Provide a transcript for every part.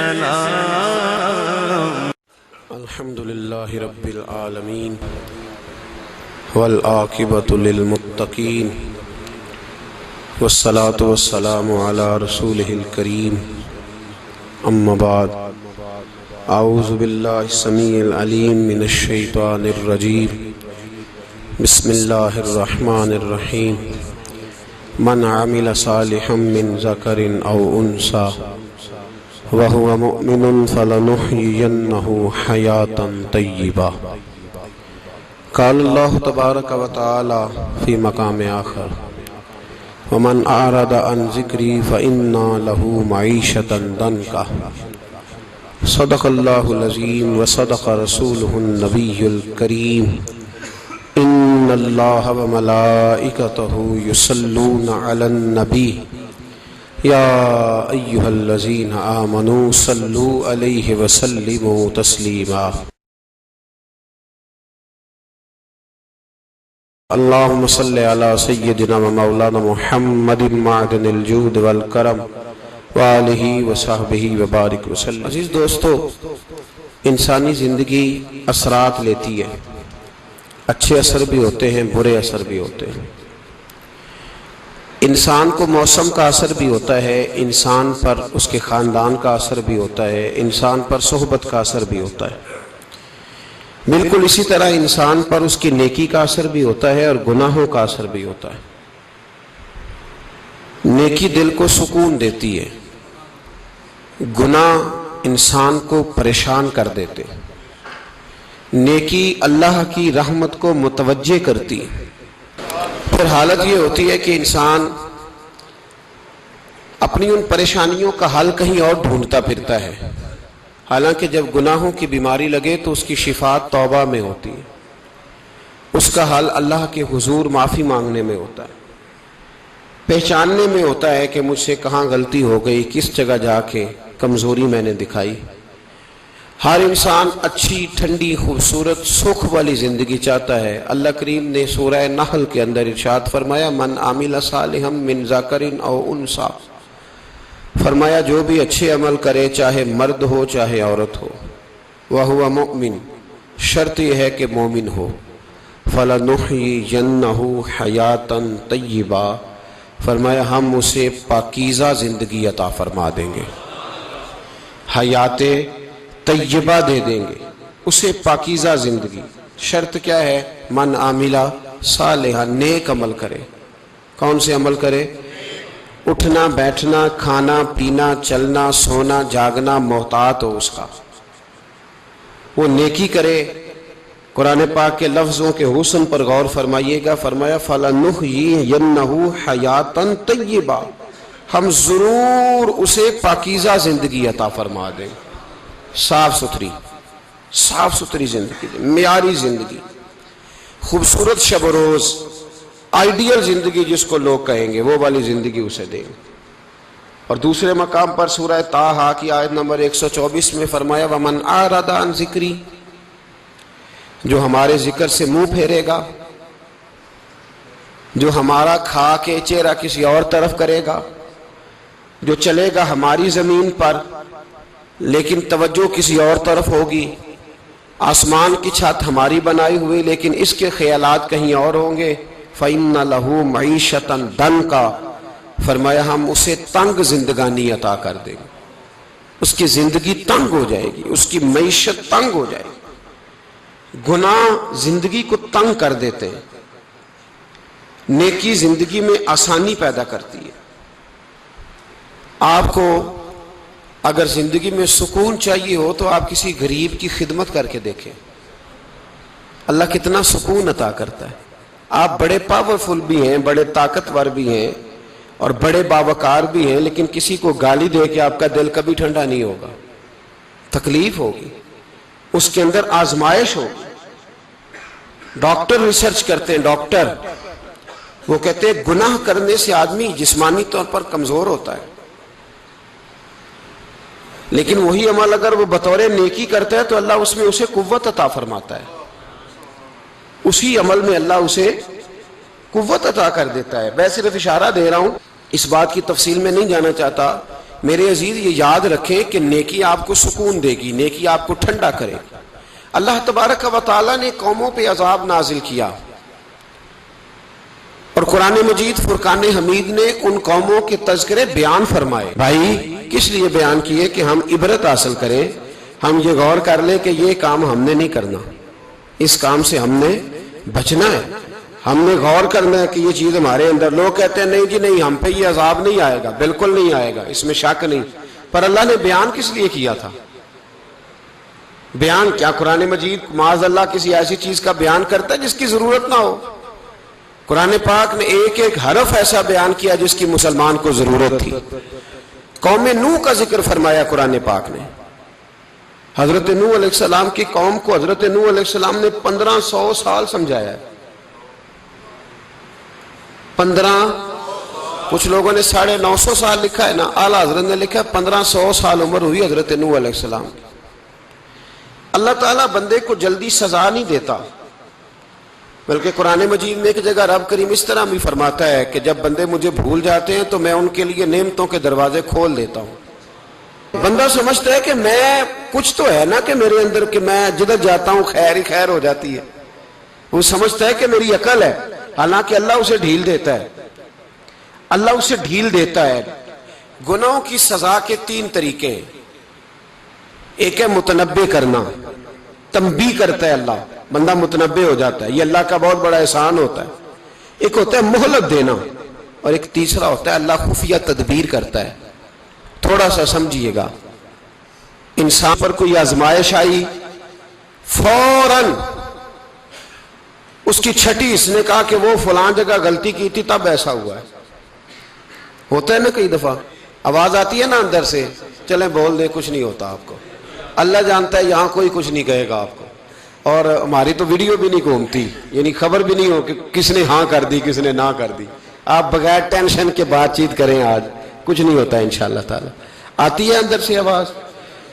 سلام. الحمدللہ رب العالمین والعاقبۃ للمتقین والصلاة والسلام علی رسولہ الکریم. اما بعد، اعوذ باللہ السمیع العلیم من الشیطان الرجیم. بسم اللہ الرحمن الرحیم. من عمل صالحا من ذکر او انثى وهو مؤمن فلنحيينه حياة طيبة. قال اللہ تبارک و تعالی فی مقام آخر: ومن اعرض عن ذکری فإن له معیشة ضنکا. صدق اللہ العظیم وصدق رسولہ النبی الکریم. ان اللہ وملائکتہ یصلون علی النبی یا ایہا الذین آمنوا صلوا علیہ وسلموا تسلیما. اللہم صلی علی سیدنا و مولانا محمد معدن الجود والکرم وآلہ وصحبہ وبارک وسلم. عزیز دوستو، انسانی زندگی اثرات لیتی ہے. اچھے اثر بھی ہوتے ہیں، برے اثر بھی ہوتے ہیں. انسان کو موسم کا اثر بھی ہوتا ہے، انسان پر اس کے خاندان کا اثر بھی ہوتا ہے، انسان پر صحبت کا اثر بھی ہوتا ہے. بالکل اسی طرح انسان پر اس کی نیکی کا اثر بھی ہوتا ہے اور گناہوں کا اثر بھی ہوتا ہے. نیکی دل کو سکون دیتی ہے، گناہ انسان کو پریشان کر دیتے. نیکی اللہ کی رحمت کو متوجہ کرتی. پھر حالت یہ ہوتی ہے کہ انسان اپنی ان پریشانیوں کا حل کہیں اور ڈھونڈتا پھرتا ہے، حالانکہ جب گناہوں کی بیماری لگے تو اس کی شفا توبہ میں ہوتی ہے، اس کا حل اللہ کے حضور معافی مانگنے میں ہوتا ہے، پہچاننے میں ہوتا ہے کہ مجھ سے کہاں غلطی ہو گئی، کس جگہ جا کے کمزوری میں نے دکھائی. ہر انسان اچھی، ٹھنڈی، خوبصورت، سکھ والی زندگی چاہتا ہے. اللہ کریم نے سورہ نحل کے اندر ارشاد فرمایا: من عمل صالحا من ذکر او انثى، فرمایا جو بھی اچھے عمل کرے، چاہے مرد ہو چاہے عورت ہو، وَهُوَ مُؤْمِنٌ، شرط یہ ہے کہ مومن ہو، فَلَنُحْيِيَنَّهُ حَيَاةً طَيِّبَةً، فرمایا ہم اسے پاکیزہ زندگی عطا فرما دیں گے، حیات طیبہ دے دیں گے اسے، پاکیزہ زندگی. شرط کیا ہے؟ من عامل صالحا، نیک عمل کرے. کون سے عمل کرے؟ اٹھنا بیٹھنا، کھانا پینا، چلنا سونا جاگنا محتاط ہو اس کا، وہ نیکی کرے. قرآن پاک کے لفظوں کے حسن پر غور فرمائیے گا. فرمایا فَلَنُحْيِيَنَّهُ حَيَاةً طَيِّبَةً، ہم ضرور اسے پاکیزہ زندگی عطا فرما دیں. صاف ستھری زندگی، معیاری زندگی، خوبصورت شب و روز، آئیڈیل زندگی جس کو لوگ کہیں گے، وہ والی زندگی اسے دیں. اور دوسرے مقام پر سورہ طٰہٰ کی آیت نمبر 124 میں فرمایا: وَمَنْ أَعْرَضَ عَنْ ذِكْرِي، جو ہمارے ذکر سے منہ پھیرے گا، جو ہمارا کھا کے چہرہ کسی اور طرف کرے گا، جو چلے گا ہماری زمین پر لیکن توجہ کسی اور طرف ہوگی، آسمان کی چھت ہماری بنائی ہوئی لیکن اس کے خیالات کہیں اور ہوں گے، فَإِنَّ لَهُ مَعِيشَةً ضَنْكَا، فرمایا ہم اسے تنگ زندگانی عطا کر دیں گے. اس کی زندگی تنگ ہو جائے گی، اس کی معیشت تنگ ہو جائے گی. گناہ زندگی کو تنگ کر دیتے ہیں، نیکی زندگی میں آسانی پیدا کرتی ہے. آپ کو اگر زندگی میں سکون چاہیے ہو تو آپ کسی غریب کی خدمت کر کے دیکھیں، اللہ کتنا سکون عطا کرتا ہے. آپ بڑے پاورفل بھی ہیں، بڑے طاقتور بھی ہیں اور بڑے باوقار بھی ہیں، لیکن کسی کو گالی دے کے آپ کا دل کبھی ٹھنڈا نہیں ہوگا، تکلیف ہوگی، اس کے اندر آزمائش ہوگی. ڈاکٹر ریسرچ کرتے ہیں، ڈاکٹر وہ کہتے ہیں گناہ کرنے سے آدمی جسمانی طور پر کمزور ہوتا ہے، لیکن وہی عمل اگر وہ بطور نیکی کرتا ہے تو اللہ اس میں اسے قوت عطا فرماتا ہے. اسی عمل میں اللہ اسے قوت عطا کر دیتا ہے. میں صرف اشارہ دے رہا ہوں، اس بات کی تفصیل میں نہیں جانا چاہتا میرے عزیز یہ یاد رکھیں کہ نیکی آپ کو سکون دے گی، نیکی آپ کو ٹھنڈا کرے گی۔ اللہ تبارک و تعالیٰ نے قوموں پہ عذاب نازل کیا، اور قرآن مجید فرقان حمید نے ان قوموں کے تذکرے بیان فرمائے۔ بھائی کس لیے بیان کیے؟ کہ ہم عبرت حاصل کریں، ہم یہ غور کر لیں کہ یہ کام ہم نے نہیں کرنا، اس کام سے ہم نے بچنا ہے، ہم نے غور کرنا ہے کہ یہ چیز ہمارے اندر۔ لوگ کہتے ہیں نہیں جی نہیں، ہم پہ یہ عذاب نہیں آئے گا، بالکل نہیں آئے گا، اس میں شک نہیں۔ پر اللہ نے بیان کس لیے کیا تھا؟ بیان کیا قرآن مجید معاذ اللہ کسی ایسی چیز کا بیان کرتا ہے جس کی ضرورت نہ ہو؟ قرآن پاک نے ایک ایک حرف ایسا بیان کیا جس کی مسلمان کو ضرورت تھی۔ قوم نوح کا ذکر فرمایا قرآن پاک نے۔ حضرت نوح علیہ السلام کی قوم کو حضرت نوح علیہ السلام نے 1500 سال سمجھایا ہے۔ 15، کچھ لوگوں نے 950 سال لکھا ہے نا، اعلیٰ حضرت نے لکھا ہے 1500 سال عمر ہوئی حضرت نوح علیہ السلام کی۔ اللہ تعالیٰ بندے کو جلدی سزا نہیں دیتا، بلکہ قرآن مجید میں ایک جگہ رب کریم اس طرح بھی فرماتا ہے کہ جب بندے مجھے بھول جاتے ہیں تو میں ان کے لیے نعمتوں کے دروازے کھول دیتا ہوں۔ بندہ سمجھتا ہے کہ میں کچھ تو ہے نا کہ میرے اندر کہ میں جدھر جاتا ہوں خیر ہی خیر ہو جاتی ہے، وہ سمجھتا ہے کہ میری عقل ہے، حالانکہ اللہ اسے ڈھیل دیتا ہے۔ اللہ اسے ڈھیل دیتا ہے۔ گناہوں کی سزا کے 3 طریقے ہیں۔ ایک ہے متنبع کرنا، تنبیہ کرتا ہے اللہ، بندہ متنبع ہو جاتا ہے، یہ اللہ کا بہت بڑا احسان ہوتا ہے۔ ایک ہوتا ہے مہلت دینا، اور ایک تیسرا ہوتا ہے اللہ خفیہ تدبیر کرتا ہے۔ تھوڑا سا سمجھیے گا، انسان پر کوئی آزمائش آئی، فوراً اس کی چھٹی اس نے کہا کہ وہ فلاں جگہ غلطی کی تھی تب ایسا ہوا ہے۔ ہوتا ہے نا کئی دفعہ، آواز آتی ہے نا اندر سے، چلیں بول دیں کچھ نہیں ہوتا آپ کو، اللہ جانتا ہے یہاں کوئی کچھ نہیں کہے گا آپ کو، اور ہماری تو ویڈیو بھی نہیں گھومتی، یعنی خبر بھی نہیں ہو کہ کس نے ہاں کر دی کس نے نہ کر دی۔ آپ بغیر ٹینشن کے بات چیت کریں، آج کچھ نہیں ہوتا انشاءاللہ تعالی۔ آتی ہے اندر سے آواز؟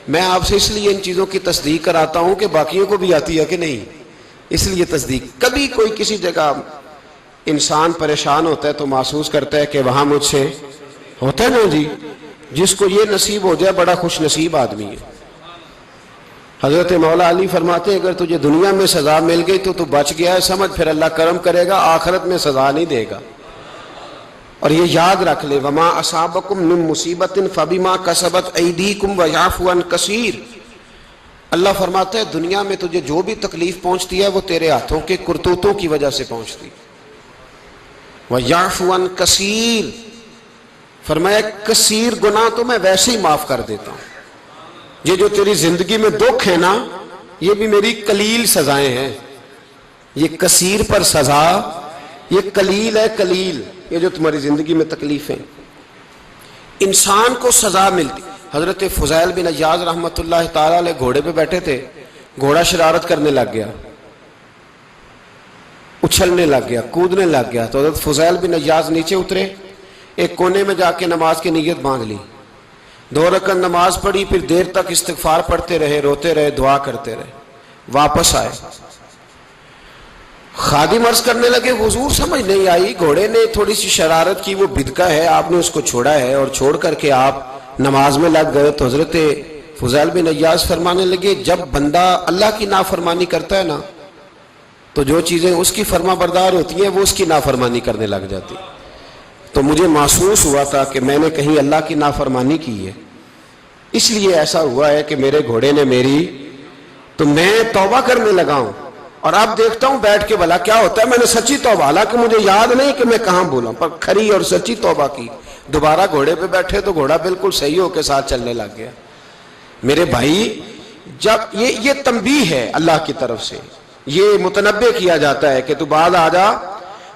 میں آپ سے اس لیے ان چیزوں کی تصدیق کراتا ہوں کہ باقیوں کو بھی آتی ہے کہ نہیں، اس لیے تصدیق۔ کبھی کوئی کسی جگہ انسان پریشان ہوتا ہے تو محسوس کرتا ہے کہ وہاں مجھ سے ہوتا ہے نا جی، جس کو یہ نصیب ہو جائے بڑا خوش نصیب آدمی ہے۔ حضرت مولا علی فرماتے ہیں اگر تجھے دنیا میں سزا مل گئی تو بچ گیا ہے، سمجھ پھر اللہ کرم کرے گا، آخرت میں سزا نہیں دے گا۔ اور یہ یاد رکھ لے، وما اصابکم من مصیبت فبما کسبت ایدیکم ویعفو عن کثیر۔ اللہ فرماتا ہے دنیا میں تجھے جو بھی تکلیف پہنچتی ہے وہ تیرے ہاتھوں کے کرتوتوں کی وجہ سے پہنچتی، ویعفو عن کثیر، فرمایا کثیر گناہ تو میں ویسے ہی معاف کر دیتا ہوں۔ یہ جو تیری زندگی میں دکھ ہے نا، یہ بھی میری قلیل سزائیں ہیں۔ یہ کثیر پر سزا، یہ قلیل ہے، قلیل یہ جو تمہاری زندگی میں تکلیفیں۔ انسان کو سزا ملتی۔ حضرت فضیل بن عیاض رحمۃ اللہ تعالی علیہ گھوڑے پہ بیٹھے تھے، گھوڑا شرارت کرنے لگ گیا، اچھلنے لگ گیا، کودنے لگ گیا، تو حضرت فضیل بن عیاض نیچے اترے، ایک کونے میں جا کے نماز کی نیت باندھ لی، 2 رکعت نماز پڑھی، پھر دیر تک استغفار پڑھتے رہے، روتے رہے، دعا کرتے رہے، واپس آئے۔ خادم عرض کرنے لگے حضور سمجھ نہیں آئی، گھوڑے نے تھوڑی سی شرارت کی، وہ بدکا ہے، آپ نے اس کو چھوڑا ہے اور چھوڑ کر کے آپ نماز میں لگ گئے۔ تو حضرت فضیل بن عیاض فرمانے لگے جب بندہ اللہ کی نافرمانی کرتا ہے نا تو جو چیزیں اس کی فرما بردار ہوتی ہیں وہ اس کی نافرمانی کرنے لگ جاتی۔ تو مجھے محسوس ہوا تھا کہ میں نے کہیں اللہ کی نافرمانی کی ہے، اس لیے ایسا ہوا ہے کہ میرے گھوڑے نے میری، تو میں توبہ کرنے لگا ہوں، اور اب دیکھتا ہوں بیٹھ کے بھلا کیا ہوتا ہے۔ میں نے سچی توبہ، حالانکہ مجھے یاد نہیں کہ میں کہاں بولا، پر کھری اور سچی توبہ کی۔ دوبارہ گھوڑے پہ بیٹھے تو گھوڑا بالکل صحیح ہو کے ساتھ چلنے لگ گیا۔ میرے بھائی جب یہ تنبیہ ہے اللہ کی طرف سے، یہ متنبع کیا جاتا ہے کہ تو بعد آ جا۔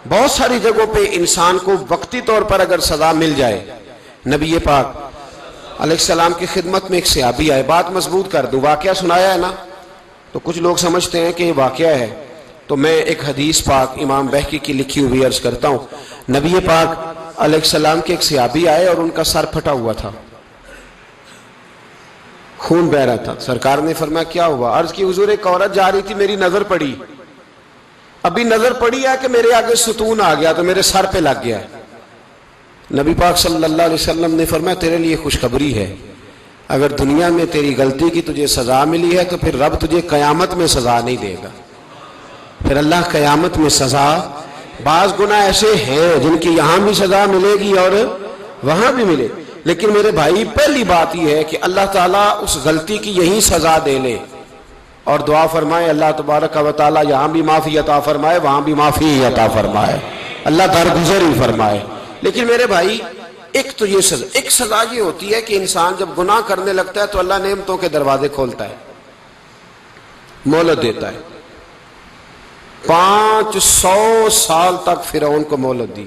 بہت ساری جگہوں پہ انسان کو وقتی طور پر اگر سزا مل جائے، نبی پاک علیہ السلام کی خدمت میں ایک صحابی آئے، بات مضبوط کر دوں، واقعہ سنایا ہے نا تو کچھ لوگ سمجھتے ہیں کہ یہ واقعہ ہے، تو میں ایک حدیث پاک امام بہقی کی لکھی ہوئی عرض کرتا ہوں۔ نبی پاک علیہ السلام کے ایک صحابی آئے اور ان کا سر پھٹا ہوا تھا، خون بہ رہا تھا۔ سرکار نے فرمایا کیا ہوا؟ عرض کی حضور ایک عورت جا رہی تھی، میری نظر پڑی، ابھی نظر پڑی ہے کہ میرے آگے ستون آ گیا تو میرے سر پہ لگ گیا۔ نبی پاک صلی اللہ علیہ وسلم نے فرمایا تیرے لیے خوشخبری ہے، اگر دنیا میں تیری غلطی کی تجھے سزا ملی ہے تو پھر رب تجھے قیامت میں سزا نہیں دے گا، پھر اللہ قیامت میں سزا، بعض گناہ ایسے ہیں جن کی یہاں بھی سزا ملے گی اور وہاں بھی ملے، لیکن میرے بھائی پہلی بات یہ ہے کہ اللہ تعالیٰ اس غلطی کی یہی سزا دے لے، اور دعا فرمائے اللہ تبارک و تعالیٰ یہاں بھی معافی عطا فرمائے وہاں بھی معافی عطا فرمائے، اللہ درگزر ہی فرمائے۔ لیکن میرے بھائی ایک تو یہ سزا، ایک سزا یہ ہوتی ہے کہ انسان جب گناہ کرنے لگتا ہے تو اللہ نعمتوں کے دروازے کھولتا ہے، مہلت دیتا ہے۔ 500 سال تک فرعون کو مہلت دی،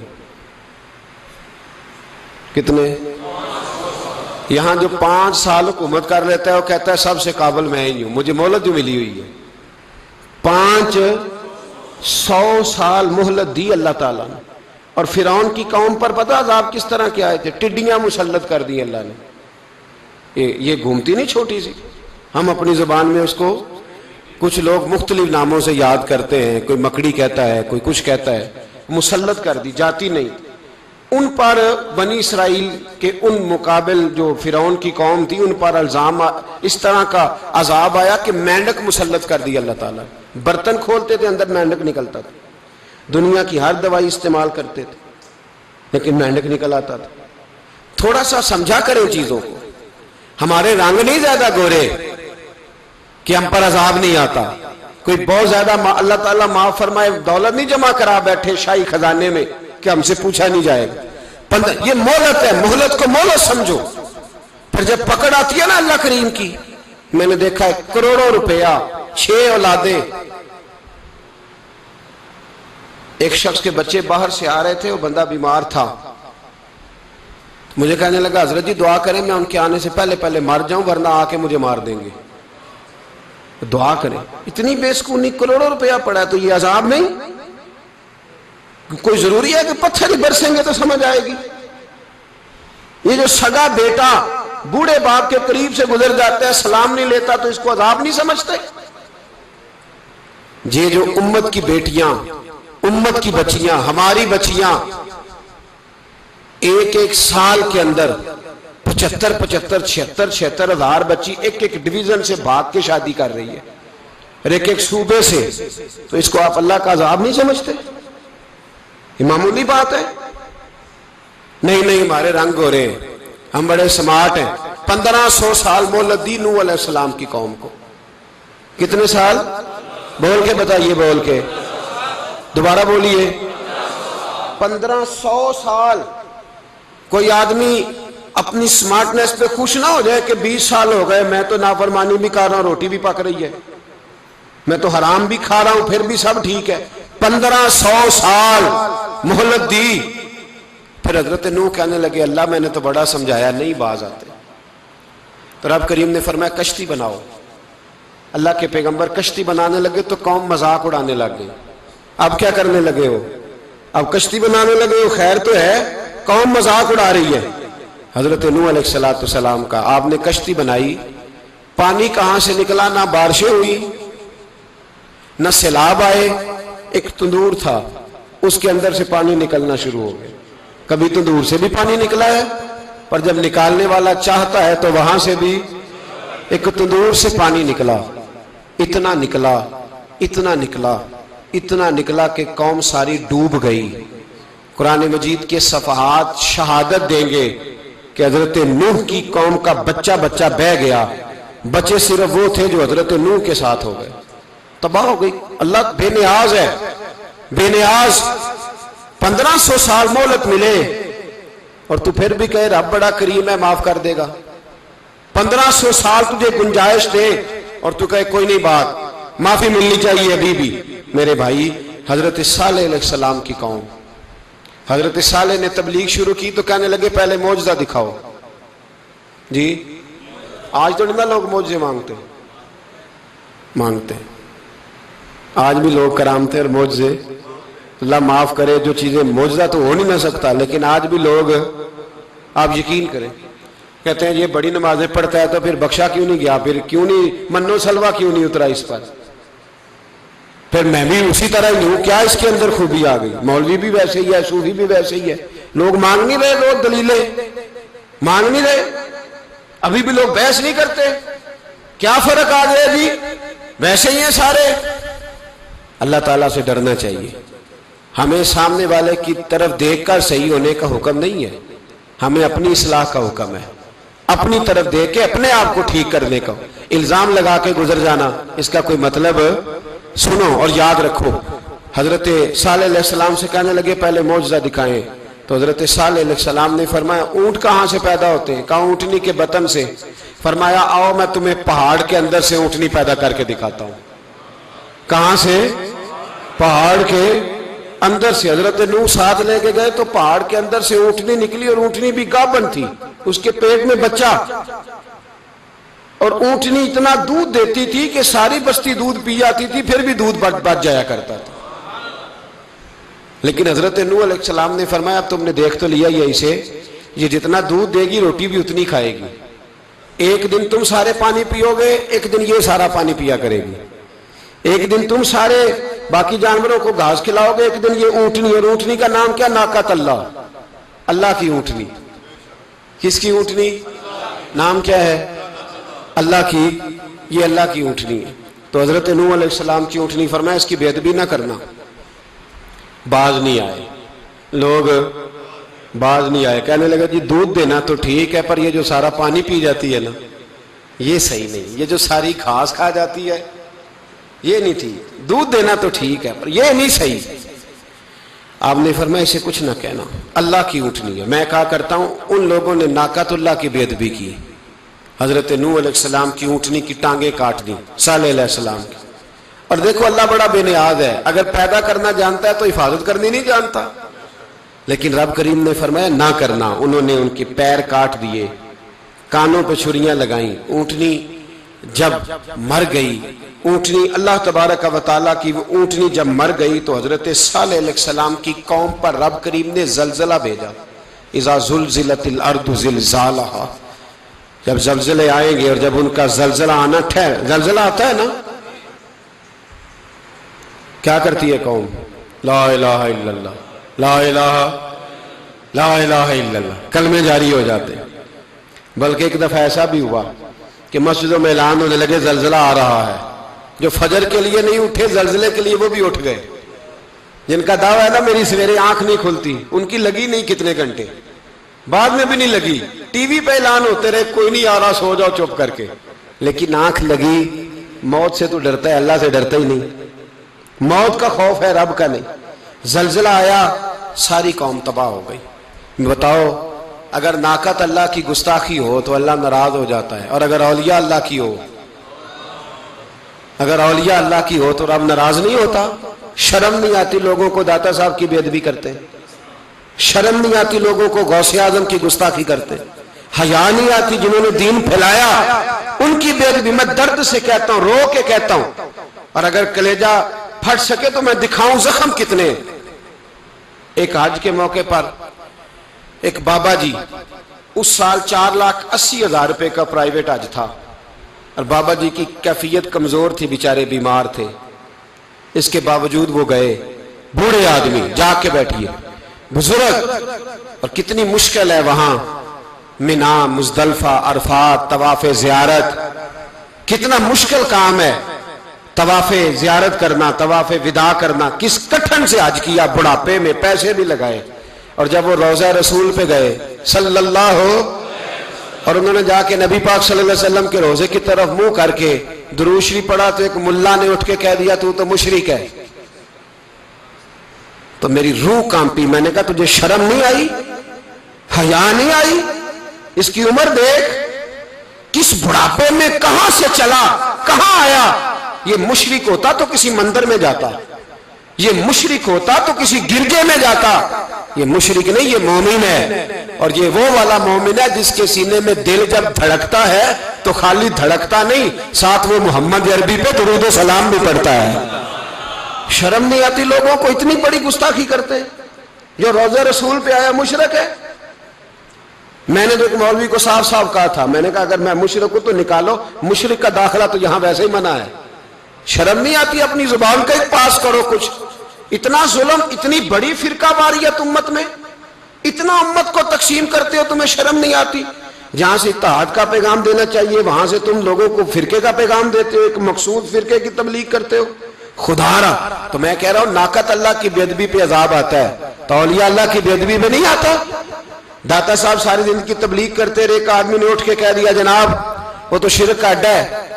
کتنے؟ یہاں جو 5 سال حکومت کر لیتا ہے وہ کہتا ہے سب سے قابل میں ہی ہوں، مجھے مہلت جو ملی ہوئی ہے۔ 500 سال مہلت دی اللہ تعالیٰ نے، اور فرعون کی قوم پر پتہ عذاب کس طرح کے آئے تھے؟ ٹڈیاں مسلط کر دی اللہ نے۔ یہ گھومتی نہیں چھوٹی سی، ہم اپنی زبان میں اس کو کچھ لوگ مختلف ناموں سے یاد کرتے ہیں، کوئی مکڑی کہتا ہے، کوئی کچھ کہتا ہے، مسلط کر دی، جاتی نہیں۔ ان پر بنی اسرائیل کے ان مقابل جو فرعون کی قوم تھی ان پر الزام اس طرح کا عذاب آیا کہ مینڈک مسلط کر دی اللہ تعالیٰ۔ برتن کھولتے تھے اندر مینڈک نکلتا تھا، دنیا کی ہر دوائی استعمال کرتے تھے لیکن مینڈک نکل آتا تھا۔ تھوڑا سا سمجھا کریں چیزوں کو، ہمارے رنگ نہیں زیادہ گورے کہ ہم پر عذاب نہیں آتا، کوئی بہت زیادہ اللہ تعالیٰ معاف فرمائے دولت نہیں جمع کرا بیٹھے شاہی خزانے میں کہ ہم سے پوچھا نہیں جائے گا۔ یہ مہلت ہے، مہلت کو مہلت سمجھو، پھر جب پکڑ آتی ہے نا اللہ کریم کی، میں نے دیکھا ہے کروڑوں روپیہ، 6 اولادیں، ایک شخص کے بچے باہر سے آ رہے تھے، وہ بندہ بیمار تھا، مجھے کہنے لگا حضرت جی دعا کریں میں ان کے آنے سے پہلے مر جاؤں ورنہ آ کے مجھے مار دیں گے، دعا کریں۔ اتنی بے سکونی، کروڑوں روپیہ پڑا ہے تو یہ عذاب نہیں؟ کوئی ضروری ہے کہ پتھر ہی برسیں گے تو سمجھ آئے گی؟ یہ جو سگا بیٹا بوڑھے باپ کے قریب سے گزر جاتا ہے سلام نہیں لیتا تو اس کو عذاب نہیں سمجھتے؟ یہ جو امت کی بیٹیاں، امت کی بچیاں، ہماری بچیاں ایک سال کے اندر 75,000 ہزار بچی ایک ڈویژن سے بھاگ کے شادی کر رہی ہے، اور ایک صوبے سے، تو اس کو آپ اللہ کا عذاب نہیں سمجھتے؟ یہ معمولی بات ہے؟ نہیں ہمارے رنگ ہو رہے ہیں، ہم بڑے سمارٹ ہیں۔ 1500 سال مہلت دی نوح علیہ السلام کی قوم کو۔ کتنے سال؟ بول کے بتائیے، بول کے دوبارہ بولیے۔ 1500 سال۔ کوئی آدمی اپنی سمارٹنس پہ خوش نہ ہو جائے کہ 20 سال ہو گئے میں تو نافرمانی بھی کر رہا ہوں، روٹی بھی پک رہی ہے، میں تو حرام بھی کھا رہا ہوں، پھر بھی سب ٹھیک ہے۔ 1500 سال مہلت دی، پھر حضرت نوح کہنے لگے اللہ میں نے تو بڑا سمجھایا نہیں باز آتے، تو رب کریم نے فرمایا کشتی بناؤ۔ اللہ کے پیغمبر کشتی بنانے لگے تو قوم مذاق اڑانے لگ گئی۔ اب کیا کرنے لگے ہو؟ اب کشتی بنانے لگے ہو، خیر تو ہے، قوم مذاق اڑا رہی ہے حضرت نوح علیہ السلام کا۔ آپ نے کشتی بنائی، پانی کہاں سے نکلا؟ نہ بارشیں ہوئی نہ سیلاب آئے، ایک تندور تھا اس کے اندر سے پانی نکلنا شروع ہو گیا۔ کبھی تندور سے بھی پانی نکلا ہے، پر جب نکالنے والا چاہتا ہے تو وہاں سے بھی ایک تندور سے پانی نکلا، اتنا نکلا اتنا نکلا اتنا نکلا کہ قوم ساری ڈوب گئی۔ قرآن مجید کے صفحات شہادت دیں گے کہ حضرت نوح کی قوم کا بچہ بہ گیا، بچے صرف وہ تھے جو حضرت نوح کے ساتھ ہو گئے، تباہ ہو گئی۔ اللہ بے نیاز ہے، بے نیاز۔ 1500 سال مہلت ملے اور تو پھر بھی کہے رب بڑا کریم ہے معاف کر دے گا۔ 1500 سال تجھے گنجائش دے اور تو کہے کوئی نہیں، بات معافی ملنی چاہیے ابھی بھی۔ میرے بھائی حضرت صالح علیہ السلام کی قوم، حضرت صالح نے تبلیغ شروع کی تو کہنے لگے پہلے معجزہ دکھاؤ۔ جی آج تو نہیں لوگ معجزے مانگتے ہیں، آج بھی لوگ کرامتے اور معجزے، اللہ معاف کرے، جو چیزیں معجزہ تو ہو نہیں نہ سکتا، لیکن آج بھی لوگ، آپ یقین کریں، کہتے ہیں یہ بڑی نمازیں پڑھتا ہے تو پھر بخشا کیوں نہیں گیا، پھر کیوں نہیں منو سلوا کیوں نہیں اترا اس پر، پھر میں بھی اسی طرح ہی ہوں، کیا اس کے اندر خوبی آ گئی؟ مولوی بھی ویسے ہی ہے، صوفی بھی ویسے ہی ہے، لوگ مانگ نہیں رہے، لوگ دلیلیں مانگ نہیں رہے، ابھی بھی لوگ بحث نہیں کرتے، کیا فرق آ گیا جی، ویسے ہی ہیں سارے۔ اللہ تعالیٰ سے ڈرنا چاہیے، ہمیں سامنے والے کی طرف دیکھ کر صحیح ہونے کا حکم نہیں ہے، ہمیں اپنی اصلاح کا حکم ہے، اپنی طرف دیکھ کے اپنے آپ کو ٹھیک کرنے کا۔ الزام لگا کے گزر جانا اس کا کوئی مطلب، سنو اور یاد رکھو۔ حضرت صالح علیہ السلام سے کہنے لگے پہلے معجزہ دکھائیں، تو حضرت صالح علیہ السلام نے فرمایا اونٹ کہاں سے پیدا ہوتے ہیں؟ کہا اونٹنی کے بطن سے۔ فرمایا آؤ میں تمہیں پہاڑ کے اندر سے اونٹنی پیدا کر کے دکھاتا ہوں۔ کہاں سے؟ پہاڑ کے اندر سے۔ حضرت نوح ساتھ لے کے گئے تو پہاڑ کے اندر سے اونٹنی نکلی، اور اونٹنی بھی گابن تھی، اس کے پیٹ میں بچہ، اور اونٹنی اتنا دودھ دیتی تھی کہ ساری بستی دودھ پی جاتی تھی، پھر بھی دودھ بچ جایا کرتا تھا۔ لیکن حضرت نوح علیہ السلام نے فرمایا اب تم نے دیکھ تو لیا یہ اسے، یہ جتنا دودھ دے گی روٹی بھی اتنی کھائے گی، ایک دن تم سارے پانی پیو گے، ایک دن یہ سارا پانی پیا کرے گی، ایک دن تم سارے باقی جانوروں کو گھاس کھلاؤ گے، ایک دن یہ اونٹنی، اور اونٹنی کا نام کیا؟ ناقۃ اللہ، اللہ کی اونٹنی۔ کس کی اونٹنی؟ نام کیا ہے؟ اللہ کی، یہ اللہ کی اونٹنی ہے۔ تو حضرت نوح علیہ السلام کی اونٹنی، فرمایا اس کی بے ادبی نہ کرنا۔ باز نہیں آئے لوگ، باز نہیں آئے، کہنے لگا جی دودھ دینا تو ٹھیک ہے، پر یہ جو سارا پانی پی جاتی ہے نا یہ صحیح نہیں، یہ جو ساری گھاس کھا جاتی ہے یہ نہیں ٹھیک، دودھ دینا تو ٹھیک ہے پر یہ نہیں صحیح۔ آپ نے فرمایا اسے کچھ نہ کہنا، اللہ کی اونٹنی ہے۔ میں کہا کرتا ہوں ان لوگوں نے ناقۃ اللہ کی بے ادبی کی، حضرت نوح علیہ السلام کی اونٹنی کی ٹانگیں کاٹ دی، صالح علیہ السلام کی۔ اور دیکھو اللہ بڑا بے نیاز ہے، اگر پیدا کرنا جانتا ہے تو حفاظت کرنی نہیں جانتا، لیکن رب کریم نے فرمایا نہ کرنا۔ انہوں نے ان کے پیر کاٹ دیے، کانوں پہ چھریاں لگائیں۔ اونٹنی جب مر گئی، اونٹنی اللہ تبارک و تعالیٰ کی وہ اونٹنی جب مر گئی تو حضرت صالح علیہ السلام کی قوم پر رب کریم نے زلزلہ بھیجا۔ اذا زلزلت الارض زلزالہا، جب زلزلے آئیں گے اور جب ان کا زلزلہ آنا زلزلہ آتا ہے نا، کیا کرتی ہے قوم؟ لا الہ الا اللہ، لا الہ الا اللہ، کلمے جاری ہو جاتے۔ بلکہ ایک دفعہ ایسا بھی ہوا کہ مسجدوں میں اعلان ہونے لگے زلزلہ آ رہا ہے، جو فجر کے لیے نہیں اٹھے زلزلے کے لیے وہ بھی اٹھ گئے، جن کا دعویٰ ہے نا میری سویرے آنکھ نہیں کھلتی، ان کی لگی نہیں کتنے گھنٹے، بعد میں بھی نہیں لگی، ٹی وی پہ اعلان ہوتے رہے کوئی نہیں آ رہا سو جاؤ چپ کر کے، لیکن آنکھ لگی۔ موت سے تو ڈرتا ہے، اللہ سے ڈرتا ہی نہیں، موت کا خوف ہے رب کا نہیں۔ زلزلہ آیا ساری قوم تباہ ہو گئی۔ بتاؤ اگر ناقۃ اللہ کی گستاخی ہو تو اللہ ناراض ہو جاتا ہے، اور اگر اولیاء اللہ کی ہو، اگر اولیاء اللہ کی ہو تو رب ناراض نہیں ہوتا؟ شرم نہیں آتی لوگوں کو داتا صاحب کی بے ادبی کرتے، شرم نہیں آتی لوگوں کو غوث اعظم کی گستاخی کرتے، حیا نہیں آتی جنہوں نے دین پھیلایا ان کی بے ادبی؟ میں درد سے کہتا ہوں، رو کے کہتا ہوں، اور اگر کلیجہ پھٹ سکے تو میں دکھاؤں زخم کتنے۔ ایک حج کے موقع پر ایک بابا جی، اس سال 4,80,000 روپے کا پرائیویٹ حج تھا، اور بابا جی کی کیفیت کمزور تھی، بیچارے بیمار تھے، اس کے باوجود وہ گئے۔ بوڑھے آدمی، جا کے بیٹھیے، بزرگ، اور کتنی مشکل ہے وہاں منا، مزدلفہ، عرفات، طواف زیارت، کتنا مشکل کام ہے طواف زیارت کرنا، طواف وداع کرنا۔ کس کٹھن سے حج کیا، بڑھاپے میں پیسے بھی لگائے، اور جب وہ روضہ رسول پہ گئے صلی اللہ، اور انہوں نے جا کے نبی پاک صلی اللہ علیہ وسلم کے روضے کی طرف منہ کر کے درود شریف پڑھا تو ایک ملا نے اٹھ کے کہہ دیا تو مشرک ہے۔ تو میری روح کانپی، میں نے کہا تجھے شرم نہیں آئی، حیا نہیں آئی؟ اس کی عمر دیکھ، کس بڑھاپے میں کہاں سے چلا، کہاں آیا۔ یہ مشرک ہوتا تو کسی مندر میں جاتا، یہ مشرک ہوتا تو کسی گرجے میں جاتا، یہ مشرک نہیں، یہ مومن ہے، اور یہ وہ والا مومن ہے جس کے سینے میں دل جب دھڑکتا ہے تو خالی دھڑکتا نہیں، ساتھ وہ محمد عربی پہ درود و سلام بھی پڑھتا ہے۔ شرم نہیں آتی لوگوں کو؟ اتنی بڑی گستاخی کرتے ہیں۔ جو روضہ رسول پہ آیا مشرک ہے۔ میں نے تو ایک مولوی کو صاف صاف کہا تھا، میں نے کہا اگر میں مشرک ہوں تو نکالو، مشرک کا داخلہ تو یہاں ویسے ہی منع ہے۔ شرم نہیں آتی؟ اپنی زبان کا ایک پاس کرو کچھ۔ اتنا ظلم، اتنی بڑی فرقہ واریت امت میں، اتنا امت کو تقسیم کرتے ہو، تمہیں شرم نہیں آتی؟ جہاں سے اتحاد کا پیغام دینا چاہیے وہاں سے تم لوگوں کو فرقے کا پیغام دیتے ہو، ایک مقصود فرقے کی تبلیغ کرتے ہو۔ خدا را تو میں کہہ رہا ہوں ناقت اللہ کی بے ادبی پہ عذاب آتا ہے تو اولیاء اللہ کی بے ادبی پہ نہیں آتا؟ داتا صاحب ساری زندگی تبلیغ کرتے رہے، ایک آدمی نے اٹھ کے کہہ دیا جناب وہ تو شرک کا اڈا ہے،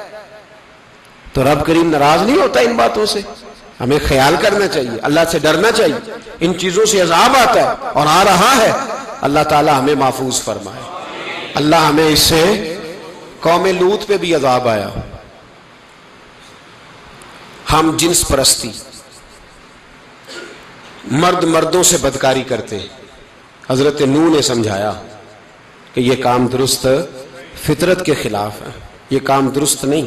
تو رب کریم ناراض نہیں ہوتا ان باتوں سے؟ ہمیں خیال کرنا چاہیے، اللہ سے ڈرنا چاہیے، ان چیزوں سے عذاب آتا ہے اور آ رہا ہے، اللہ تعالی ہمیں محفوظ فرمائے۔ اللہ ہمیں اس سے، قوم لوط پہ بھی عذاب آیا، ہم جنس پرستی، مرد مردوں سے بدکاری کرتے، حضرت نوح نے سمجھایا کہ یہ کام درست فطرت کے خلاف ہے، یہ کام درست نہیں۔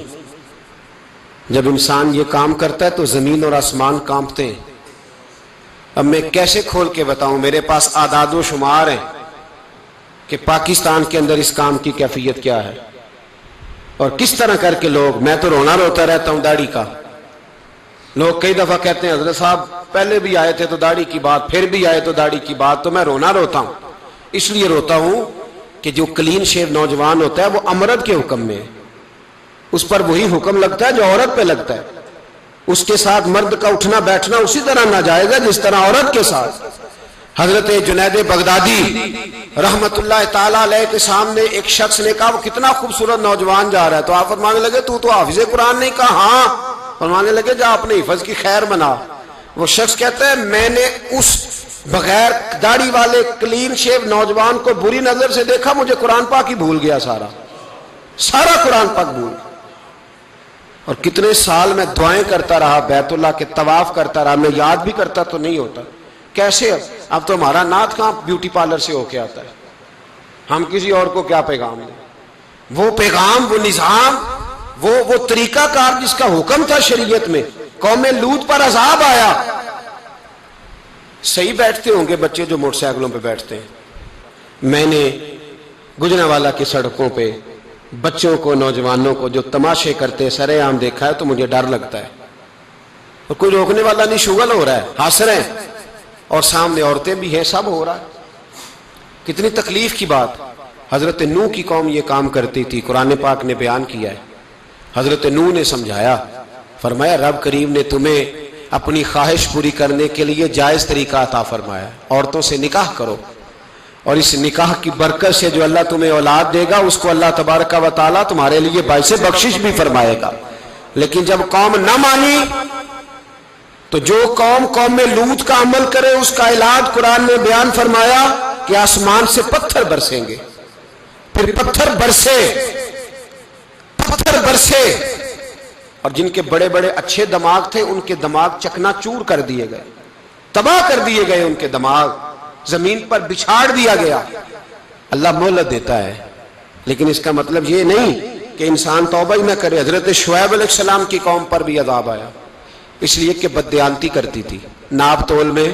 جب انسان یہ کام کرتا ہے تو زمین اور آسمان کانپتے ہیں۔ اب میں کیسے کھول کے بتاؤں، میرے پاس اعداد و شمار ہیں کہ پاکستان کے اندر اس کام کی کیفیت کیا ہے اور کس طرح کر کے لوگ، میں تو رونا روتا رہتا ہوں داڑھی کا۔ لوگ کئی دفعہ کہتے ہیں حضرت صاحب پہلے بھی آئے تھے تو داڑھی کی بات، پھر بھی آئے تو داڑھی کی بات، تو میں رونا روتا ہوں۔ اس لیے روتا ہوں کہ جو کلین شیو نوجوان ہوتا ہے وہ امرد کے حکم میں ہے، اس پر وہی حکم لگتا ہے جو عورت پہ لگتا ہے، اس کے ساتھ مرد کا اٹھنا بیٹھنا اسی طرح ناجائز ہے جس طرح عورت کے ساتھ۔ حضرت جنید بغدادی رحمت اللہ تعالیٰ علیہ کے سامنے ایک شخص نے کہا وہ کتنا خوبصورت نوجوان جا رہا ہے، تو آپ فرمانے لگے تو حافظ قرآن نہیں؟ کہا ہاں۔ فرمانے لگے جا اپنے حفظ کی خیر بنا۔ وہ شخص کہتا ہے میں نے اس بغیر داڑھی والے کلین شیو نوجوان کو بری نظر سے دیکھا، مجھے قرآن پاک ہی بھول گیا، سارا قرآن پاک بھول گیا۔ اور کتنے سال میں دعائیں کرتا رہا، بیت اللہ کے طواف کرتا رہا، میں یاد بھی کرتا تو نہیں ہوتا۔ کیسے اب تو ہمارا نعت کہاں بیوٹی پارلر سے ہو کے آتا ہے، ہم کسی اور کو کیا پیغام دیں؟ وہ پیغام، وہ نظام، وہ طریقہ کار جس کا حکم تھا شریعت میں، قوم لوط پر عذاب آیا۔ صحیح بیٹھتے ہوں گے بچے جو موٹر سائیکلوں پہ بیٹھتے ہیں، میں نے گجرانوالہ کی سڑکوں پہ بچوں کو، نوجوانوں کو جو تماشے کرتے سر عام دیکھا ہے تو مجھے ڈر لگتا ہے، اور کوئی روکنے والا نہیں، شغل ہو رہا ہے، ہنس رہے ہیں، اور سامنے عورتیں بھی ہیں، سب ہو رہا ہے۔ کتنی تکلیف کی بات۔ حضرت نوح کی قوم یہ کام کرتی تھی، قرآن پاک نے بیان کیا ہے۔ حضرت نوح نے سمجھایا، فرمایا رب کریم نے تمہیں اپنی خواہش پوری کرنے کے لیے جائز طریقہ عطا فرمایا، عورتوں سے نکاح کرو، اور اس نکاح کی برکت سے جو اللہ تمہیں اولاد دے گا اس کو اللہ تبارک و تعالیٰ تمہارے لیے باعث بخشش بھی فرمائے گا۔ لیکن جب قوم نہ مانی تو جو قوم لوط کا عمل کرے اس کا علاج قرآن نے بیان فرمایا کہ آسمان سے پتھر برسیں گے، پھر پتھر برسے، اور جن کے بڑے بڑے اچھے دماغ تھے ان کے دماغ چکنا چور کر دیے گئے، تباہ کر دیے گئے، ان کے دماغ زمین پر بچھاڑ دیا گیا۔ اللہ مہلت دیتا ہے، لیکن اس کا مطلب یہ نہیں کہ انسان توبہ ہی نہ کرے۔ حضرت شعیب علیہ السلام کی قوم پر بھی عذاب آیا، اس لیے کہ بددیانتی کرتی تھی، ناپ تول میں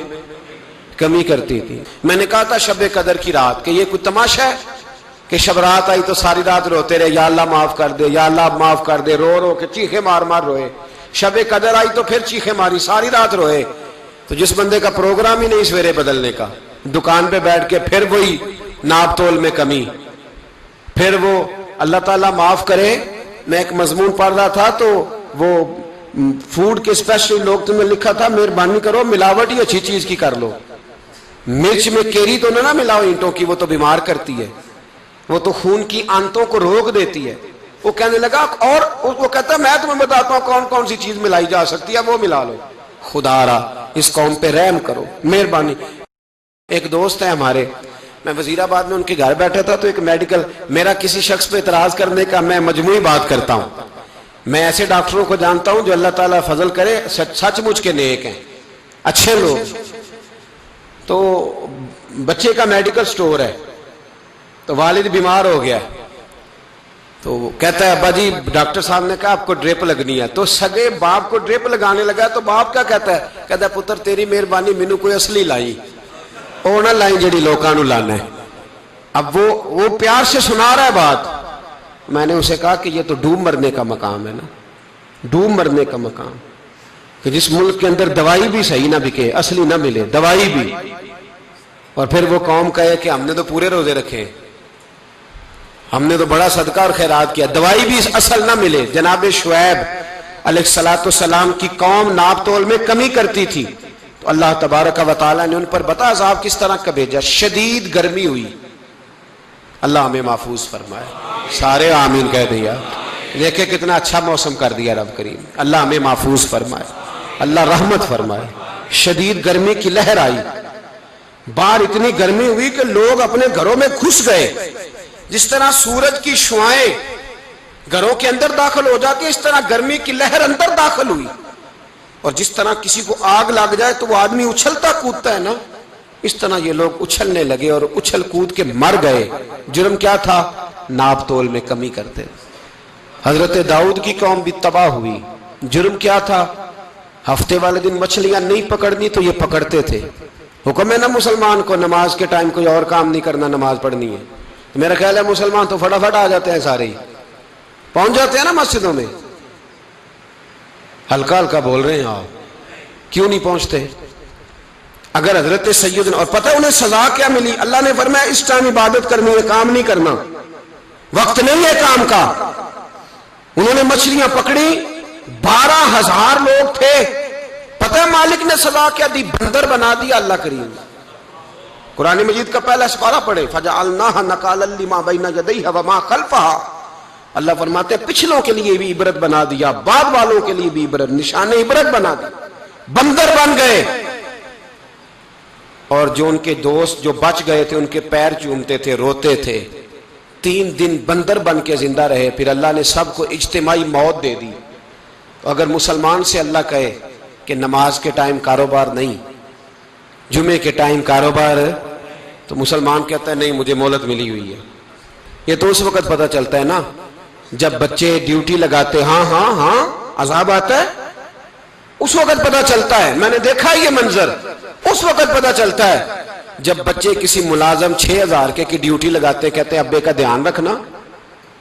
کمی کرتی تھی۔ میں نے کہا تھا شب قدر کی رات کہ یہ کوئی تماشا ہے کہ شب رات آئی تو ساری رات روتے رہے، یا اللہ معاف کر دے، یا اللہ معاف کر دے، رو رو کے چیخے مار مار روئے۔ شب قدر آئی تو پھر چیخے ماری، ساری رات روئے۔ تو جس بندے کا پروگرام ہی نہیں سویرے بدلنے کا، دکان پہ بیٹھ کے پھر وہی ناپ تول میں کمی، پھر وہ اللہ تعالیٰ معاف کرے۔ میں ایک مضمون پڑھ رہا تھا تو وہ فوڈ کے اسپیشل لوگ تمہیں لکھا تھا مہربانی کرو ملاوٹ ہی اچھی چیز کی کر لو، مرچ میں کیری تو نہ ملاؤ اینٹوں کی، وہ تو بیمار کرتی ہے، وہ تو خون کی آنتوں کو روک دیتی ہے۔ وہ کہنے لگا، اور وہ کہتا میں تمہیں بتاتا ہوں کون کون سی چیز ملائی جا سکتی ہے، وہ ملا لو۔ خدا را اس قوم پہ رحم کرو، مہربانی۔ ایک دوست ہے ہمارے، میں وزیر آباد میں ان کے گھر بیٹھا تھا تو ایک میڈیکل، میرا کسی شخص پہ اعتراض کرنے کا میں مجموعی بات کرتا ہوں۔ میں ایسے ڈاکٹروں کو جانتا ہوں جو اللہ تعالیٰ فضل کرے سچ مچ کے نیک ہیں، اچھے لوگ۔ تو بچے کا میڈیکل سٹور ہے، تو والد بیمار ہو گیا، تو کہتا ہے ابا جی ڈاکٹر صاحب نے کہا آپ کو ڈرپ لگنی ہے، تو سگے باپ کو ڈرپ لگانے لگا۔ تو باپ کیا کہتا ہے پتر تیری مہربانی، مینوں کوئی اصلی لائی، وہ نہ لائیں جڑی لوکاں نو لانا ہے۔ اب وہ پیار سے سنا رہا ہے بات۔ میں نے اسے کہا کہ یہ تو ڈوب مرنے کا مقام ہے نا، ڈوب مرنے کا مقام، کہ جس ملک کے اندر دوائی بھی صحیح نہ بکے، اصلی نہ ملے، دوائی بھی اور پھر وہ قوم کہے کہ ہم نے تو پورے روزے رکھے، ہم نے تو بڑا صدقہ اور خیرات کیا، دوائی بھی اصل نہ ملے۔ جناب شعیب علیہ السلام کی قوم ناپ تول میں کمی کرتی تھی، تو اللہ تبارک و تعالیٰ نے ان پر بتا عذاب کس طرح کا بھیجا، شدید گرمی ہوئی۔ اللہ ہمیں محفوظ فرمائے، سارے آمین کہہ دیا۔ دیکھیں کتنا اچھا موسم کر دیا رب کریم، اللہ ہمیں محفوظ فرمائے، اللہ رحمت فرمائے۔ شدید گرمی کی لہر آئی، باہر اتنی گرمی ہوئی کہ لوگ اپنے گھروں میں گھس گئے۔ جس طرح سورج کی شعاعیں گھروں کے اندر داخل ہو جاتی ہے، اس طرح گرمی کی لہر اندر داخل ہوئی، اور جس طرح کسی کو آگ لگ جائے تو وہ آدمی اچھلتا کودتا ہے نا، اس طرح یہ لوگ اچھلنے لگے اور اچھل کود کے مر گئے۔ جرم کیا تھا؟ ناپ تول میں کمی کرتے۔ حضرت داؤد کی قوم بھی تباہ ہوئی، جرم کیا تھا؟ ہفتے والے دن مچھلیاں نہیں پکڑنی تو یہ پکڑتے تھے۔ حکم ہے نا مسلمان کو نماز کے ٹائم کوئی اور کام نہیں کرنا، نماز پڑھنی ہے۔ میرا خیال ہے مسلمان تو فٹافٹ آ جاتے ہیں، سارے ہی پہنچ جاتے ہیں نا مسجدوں میں۔ ہلکا ہلکا بول رہے ہیں آپ، کیوں نہیں پہنچتے؟ اگر حضرت سیدنا، اور پتہ انہیں سزا کیا ملی؟ اللہ نے فرمایا اس ٹائم عبادت کرنی ہے، کام نہیں کرنا، وقت نہیں ہے کام کا۔ انہوں نے مچھلیاں پکڑی، 12,000 لوگ تھے، پتہ ہے مالک نے سزا کیا دی؟ بندر بنا دیا اللہ کریم۔ قرآن مجید کا پہلا سپارہ پڑھے، فَجَعَلْنَاهَا نَكَالًا لِمَا بَيْنَ يَدَيْهَا وَمَا خَلْفَهَا۔ اللہ فرماتے ہیں پچھلوں کے لیے بھی عبرت بنا دیا، بعد والوں کے لیے بھی عبرت، نشان عبرت بنا دیا۔ بندر بن گئے، اور جو ان کے دوست جو بچ گئے تھے ان کے پیر چومتے تھے، روتے تھے۔ 3 دن بندر بن کے زندہ رہے، پھر اللہ نے سب کو اجتماعی موت دے دی۔ تو اگر مسلمان سے اللہ کہے کہ نماز کے ٹائم کاروبار نہیں، جمعے کے ٹائم کاروبار، تو مسلمان کہتا ہے نہیں مجھے مہلت ملی ہوئی ہے۔ یہ تو اس وقت پتہ چلتا ہے نا جب بچے ڈیوٹی لگاتے، ہاں ہاں ہاں عذاب آتا ہے، اس وقت پتہ چلتا ہے۔ میں نے دیکھا یہ منظر، اس وقت پتہ چلتا ہے جب بچے کسی ملازم 6,000 کے کی ڈیوٹی لگاتے، کہتے ابے کا دھیان رکھنا،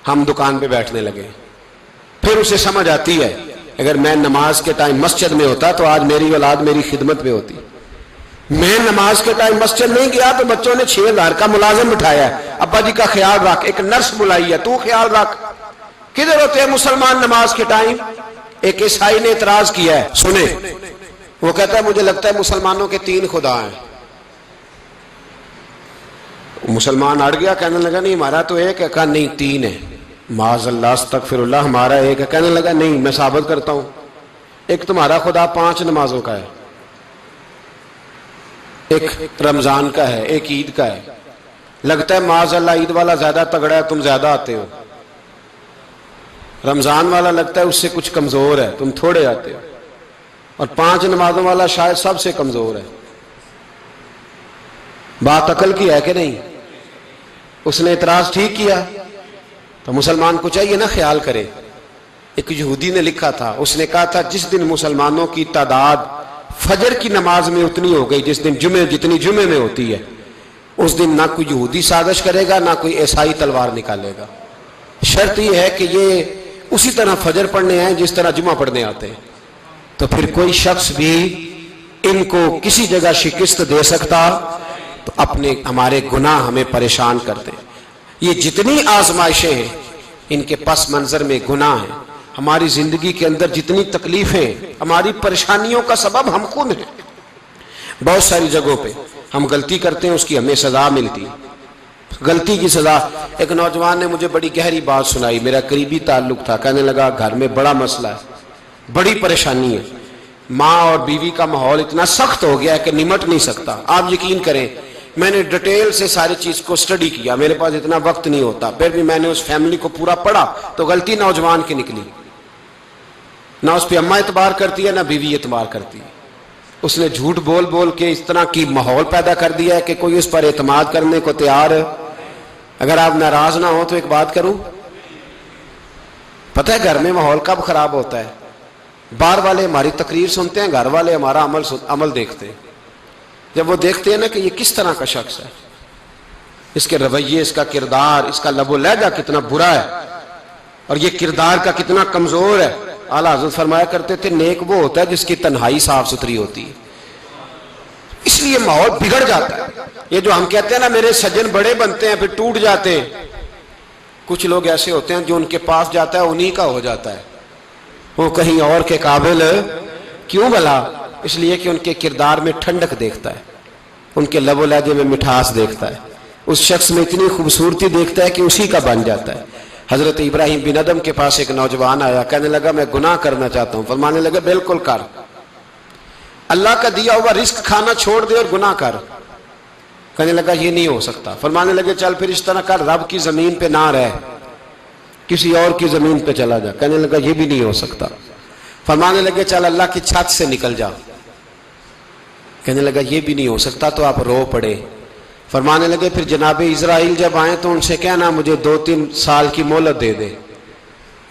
ہم دکان پہ بیٹھنے لگے۔ پھر اسے سمجھ آتی ہے اگر میں نماز کے ٹائم مسجد میں ہوتا تو آج میری اولاد میری خدمت میں ہوتی۔ میں نماز کے ٹائم مسجد نہیں گیا تو بچوں نے 6,000 کا ملازم بٹھایا ہے، ابا جی کا خیال رکھ، ایک نرس بلائی ہے، تو خیال رکھ۔ کدھر ہوتے ہیں مسلمان نماز کے ٹائم؟ ایک عیسائی نے اعتراض کیا ہے، سنیں، وہ کہتا ہے مجھے لگتا ہے مسلمانوں کے 3 خدا ہیں۔ مسلمان اڑ گیا، کہنے لگا نہیں ہمارا تو ایک ہے، کہا نہیں 3 ہے، معاذ اللہ استغفر اللہ، ہمارا ایک ہے۔ کہنے لگا نہیں میں ثابت کرتا ہوں، ایک تمہارا خدا 5 نمازوں کا ہے، ایک رمضان کا ہے، ایک عید کا ہے۔ لگتا ہے معاذ اللہ عید والا زیادہ تگڑا ہے، تم زیادہ آتے ہو۔ رمضان والا لگتا ہے اس سے کچھ کمزور ہے، تم تھوڑے آتے ہو۔ اور 5 نمازوں والا شاید سب سے کمزور ہے۔ بات عقل کی ہے کہ نہیں؟ اس نے اعتراض ٹھیک کیا تو مسلمان کو چاہیے نا خیال کرے۔ ایک یہودی نے لکھا تھا، اس نے کہا تھا جس دن مسلمانوں کی تعداد فجر کی نماز میں اتنی ہو گئی جس دن جتنی جمعے میں ہوتی ہے، اس دن نہ کوئی یہودی سازش کرے گا نہ کوئی عیسائی تلوار نکالے گا۔ شرط یہ ہے کہ یہ اسی طرح فجر پڑھنے آئیں جس طرح جمعہ پڑھنے آتے ہیں، تو پھر کوئی شخص بھی ان کو کسی جگہ شکست دے سکتا تو اپنے ہمارے گناہ ہمیں پریشان کرتے۔ یہ جتنی آزمائشیں ہیں ان کے پس منظر میں گناہ ہیں۔ ہماری زندگی کے اندر جتنی تکلیفیں، ہماری پریشانیوں کا سبب ہم خود ہیں۔ بہت ساری جگہوں پہ ہم غلطی کرتے ہیں، اس کی ہمیں سزا ملتی ہے، غلطی کی سزا۔ ایک نوجوان نے مجھے بڑی گہری بات سنائی، میرا قریبی تعلق تھا، کہنے لگا گھر میں بڑا مسئلہ ہے، بڑی پریشانی ہے، ماں اور بیوی کا ماحول اتنا سخت ہو گیا ہے کہ نمٹ نہیں سکتا۔ آپ یقین کریں میں نے ڈیٹیل سے ساری چیز کو سٹڈی کیا، میرے پاس اتنا وقت نہیں ہوتا، پھر بھی میں نے اس فیملی کو پورا پڑھا تو غلطی نوجوان کی نکلی۔ نہ اس پہ اماں اعتبار کرتی ہے نہ بیوی اعتبار کرتی ہے۔ اس نے جھوٹ بول بول کے اس طرح کی ماحول پیدا کر دیا ہے کہ کوئی اس پر اعتماد کرنے کو تیار ہے۔ اگر آپ ناراض نہ ہو تو ایک بات کروں، پتہ ہے گھر میں ماحول کب خراب ہوتا ہے؟ باہر والے ہماری تقریر سنتے ہیں، گھر والے ہمارا عمل دیکھتے ہیں۔ جب وہ دیکھتے ہیں نا کہ یہ کس طرح کا شخص ہے، اس کے رویے، اس کا کردار، اس کا لب و لہجہ کتنا برا ہے اور یہ کردار کا کتنا کمزور ہے۔ اعلیٰ حضرت فرمایا کرتے تھے نیک وہ ہوتا ہے جس کی تنہائی صاف ستھری ہوتی ہے۔ اس لیے ماحول بگڑ جاتا ہے. یہ جو ہم کہتے ہیں نا میرے سجن بڑے بنتے ہیں پھر ٹوٹ جاتے ہیں، کچھ لوگ ایسے ہوتے ہیں جو ان کے پاس جاتا ہے انہی کا ہو جاتا ہے، وہ کہیں اور کے قابل کیوں بھلا؟ اس لیے کہ ان کے کردار میں ٹھنڈک دیکھتا ہے، ان کے لب و لہجے میں مٹھاس دیکھتا ہے، اس شخص میں اتنی خوبصورتی دیکھتا ہے کہ اسی کا بن جاتا ہے. حضرت ابراہیم بن ادم کے پاس ایک نوجوان آیا، کہنے لگا میں گناہ کرنا چاہتا ہوں. فرمانے لگا بالکل کر، اللہ کا دیا ہوا رزق کھانا چھوڑ دے اور گناہ کر. کہنے لگا یہ نہیں ہو سکتا. فرمانے لگے چل پھر اس طرح کر، رب کی زمین پہ نہ رہ، کسی اور کی زمین پہ چلا جا. کہنے لگا یہ بھی نہیں ہو سکتا. فرمانے لگے چل اللہ کی چھت سے نکل جا. کہنے لگا یہ بھی نہیں ہو سکتا. تو آپ رو پڑے. فرمانے لگے پھر جناب اسرائیل جب آئیں تو ان سے کہنا مجھے 2-3 سال کی مہلت دے دے،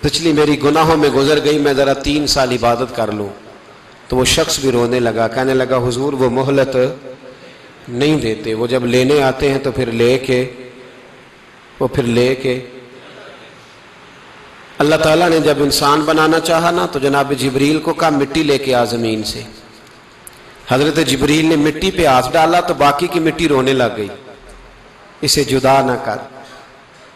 پچھلی میری گناہوں میں گزر گئی، میں ذرا 3 سال عبادت کر لوں. تو وہ شخص بھی رونے لگا، کہنے لگا حضور وہ مہلت نہیں دیتے، وہ جب لینے آتے ہیں تو پھر لے کے اللہ تعالیٰ نے جب انسان بنانا چاہا نا تو جناب جبریل کو کہا مٹی لے کے آ زمین سے. حضرت جبریل نے مٹی پہ ہاتھ ڈالا تو باقی کی مٹی رونے لگ گئی، اسے جدا نہ کر.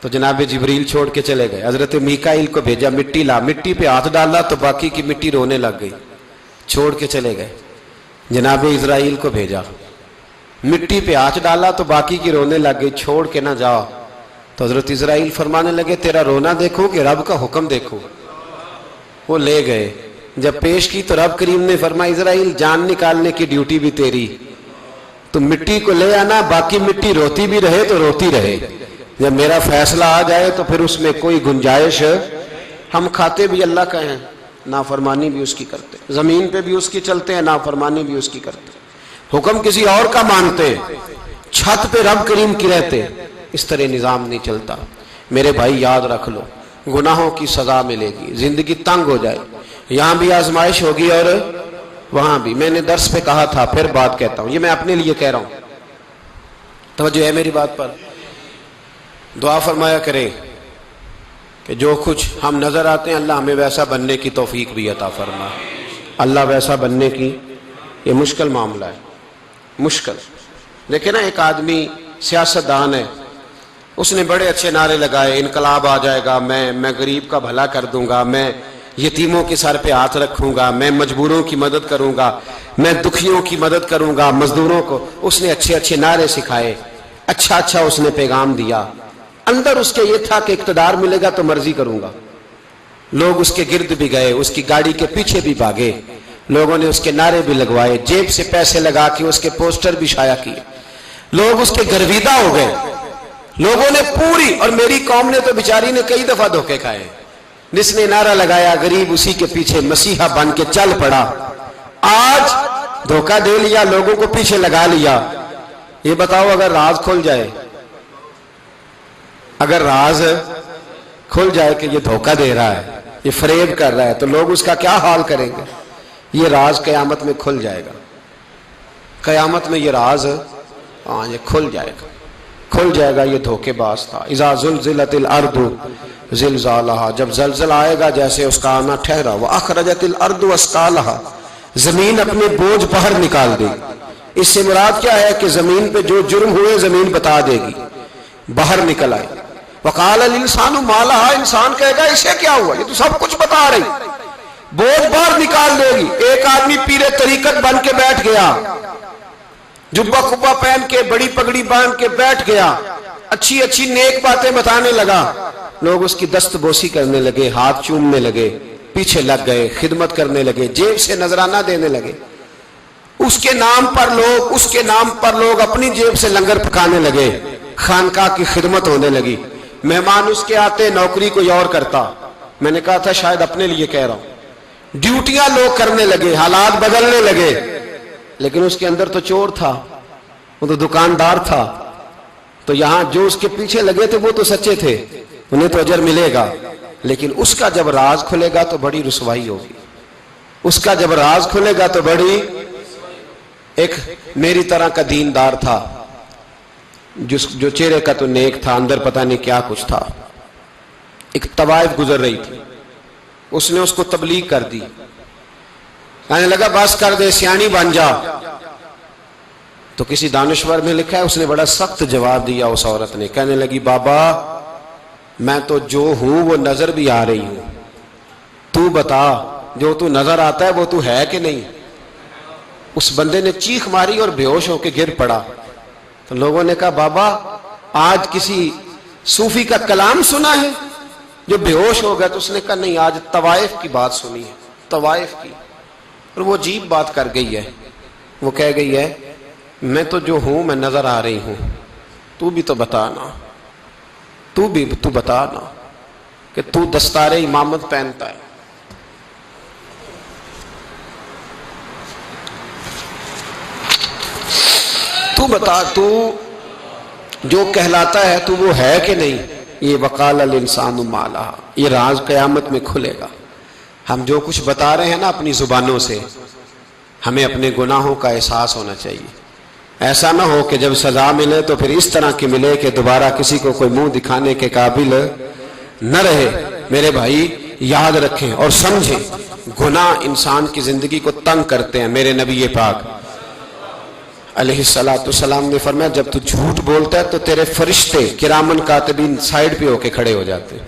تو جناب جبریل چھوڑ کے چلے گئے. حضرت میکائیل کو بھیجا مٹی لا، مٹی پہ ہاتھ ڈالا تو باقی کی مٹی رونے لگ گئی، چھوڑ کے چلے گئے. جناب اسرائیل کو بھیجا، مٹی پہ ہاتھ ڈالا تو باقی کی رونے لگ گئی، چھوڑ کے نہ جاؤ. تو حضرت اسرائیل فرمانے لگے تیرا رونا دیکھو کہ رب کا حکم دیکھو. وہ لے گئے، جب پیش کی تو رب کریم نے فرمایا اسرائیل جان نکالنے کی ڈیوٹی بھی تیری، تو مٹی کو لے آنا، باقی مٹی روتی بھی رہے تو روتی رہے، جب میرا فیصلہ آ جائے تو پھر اس میں کوئی گنجائش. ہم کھاتے بھی اللہ کا ہیں، نافرمانی بھی اس کی کرتے، زمین پہ بھی اس کی چلتے ہیں، نافرمانی بھی اس کی کرتے، حکم کسی اور کا مانتے، چھت پہ رب کریم کی رہتے. اس طرح نظام نہیں چلتا. میرے بھائی یاد رکھ لو، گناہوں کی سزا ملے گی، زندگی تنگ ہو جائے، یہاں بھی آزمائش ہوگی اور وہاں بھی. میں نے درس پہ کہا تھا، پھر بات کہتا ہوں، یہ میں اپنے لیے کہہ رہا ہوں، توجہ ہے میری بات پر. دعا فرمایا کرے کہ جو کچھ ہم نظر آتے ہیں اللہ ہمیں ویسا بننے کی توفیق بھی عطا فرما. اللہ ویسا بننے کی، یہ مشکل معاملہ ہے، مشکل. دیکھیں نا ایک آدمی سیاستدان ہے، اس نے بڑے اچھے نعرے لگائے، انقلاب آ جائے گا، میں غریب کا بھلا کر دوں گا، میں یتیموں کے سر پہ ہاتھ رکھوں گا، میں مجبوروں کی مدد کروں گا، میں دکھیوں کی مدد کروں گا، مزدوروں کو. اس نے اچھے اچھے نعرے سکھائے، اچھا اس نے پیغام دیا. اندر اس کے یہ تھا کہ اقتدار ملے گا تو مرضی کروں گا. لوگ اس کے گرد بھی گئے، اس کی گاڑی کے پیچھے بھی بھاگے، لوگوں نے اس کے نعرے بھی لگوائے، جیب سے پیسے لگا کے اس کے پوسٹر بھی شائع کیے. لوگ اس کے گرویدہ ہو گئے، لوگوں نے پوری، اور میری قوم نے تو بیچاری نے کئی دفعہ دھوکے کھائے. جس نے نعرہ لگایا غریب اسی کے پیچھے مسیحا بن کے چل پڑا. آج دھوکہ دے لیا، لوگوں کو پیچھے لگا لیا. یہ بتاؤ اگر راز کھل جائے، اگر راز کھل جائے کہ یہ دھوکہ دے رہا ہے، یہ فریب کر رہا ہے، تو لوگ اس کا کیا حال کریں گے؟ یہ راز قیامت میں کھل جائے گا. قیامت میں یہ راز یہ کھل جائے گا. یہ دھوکے باز تھا. اذا زلزلت الارض زلزالہا، جب زلزلہ آئے گا جیسے اس کا آنا ٹھہرا. واخرجت الارض اثقالہا، زمین اپنے بوجھ باہر نکال دے. اس سے مراد کیا ہے کہ زمین پہ جو جرم ہوئے زمین بتا دے گی، باہر نکل آئے. وقال الانسان ما لہا، انسان کہے گا اسے کیا ہوا، یہ تو سب کچھ بتا رہی. بوجھ باہر نکال دے گی. ایک آدمی پیر طریقت بن کے بیٹھ گیا، جبہ کبا پہن کے بڑی پگڑی باندھ کے بیٹھ گیا، اچھی اچھی نیک باتیں بتانے لگا. لوگ اس کی دست بوسی کرنے لگے، ہاتھ چومنے لگے، پیچھے لگ گئے، خدمت کرنے لگے، جیب سے نذرانہ دینے لگے. اس کے نام پر لوگ اپنی جیب سے لنگر پکانے لگے، خانقاہ کی خدمت ہونے لگی. مہمان اس کے آتے، نوکری کوئی اور کرتا. میں نے کہا تھا شاید اپنے لیے کہہ رہا ہوں. ڈیوٹیاں لوگ کرنے لگے، حالات بدلنے لگے. لیکن اس کے اندر تو چور تھا، وہ تو دکاندار تھا. تو یہاں جو اس کے پیچھے لگے تھے وہ تو سچے تھے، انہیں تو اجر ملے گا. لیکن اس کا جب راز کھلے گا تو بڑی رسوائی ہوگی. اس کا جب راز کھلے گا تو بڑی. ایک میری طرح کا دیندار تھا، جو چہرے کا تو نیک تھا، اندر پتہ نہیں کیا کچھ تھا. ایک طوائف گزر رہی تھی، اس نے اس کو تبلیغ کر دی. کہنے لگا بس کر دے، سیانی بن جا. تو کسی دانشور میں لکھا ہے اس نے بڑا سخت جواب دیا اس عورت نے، کہنے لگی بابا میں تو جو ہوں وہ نظر بھی آ رہی ہوں، تو بتا جو تو نظر آتا ہے وہ تو ہے کہ نہیں؟ اس بندے نے چیخ ماری اور بے ہوش ہو کے گر پڑا۔ تو لوگوں نے کہا بابا آج کسی صوفی کا کلام سنا ہے جو بے ہوش ہو گیا؟ تو اس نے کہا نہیں، آج طوائف کی بات سنی ہے، طوائف کی۔ اور وہ عجیب بات کر گئی ہے، وہ کہہ گئی ہے میں تو جو ہوں میں نظر آ رہی ہوں، تو بھی تو بتانا، تو بتانا کہ تو دستار امامت پہنتا ہے، تو بتا تو جو کہلاتا ہے تو وہ ہے کہ نہیں؟ یہ وقال الانسان ما لہا، یہ راز قیامت میں کھلے گا۔ ہم جو کچھ بتا رہے ہیں نا اپنی زبانوں سے، ہمیں اپنے گناہوں کا احساس ہونا چاہیے۔ ایسا نہ ہو کہ جب سزا ملے تو پھر اس طرح کی ملے کہ دوبارہ کسی کو کوئی منہ دکھانے کے قابل نہ رہے۔ میرے بھائی یاد رکھیں اور سمجھیں، گناہ انسان کی زندگی کو تنگ کرتے ہیں۔ میرے نبی پاک علیہ السلام نے فرمایا جب تو جھوٹ بولتا ہے تو تیرے فرشتے کرامن کاتبین سائیڈ پہ ہو کے کھڑے ہو جاتے ہیں،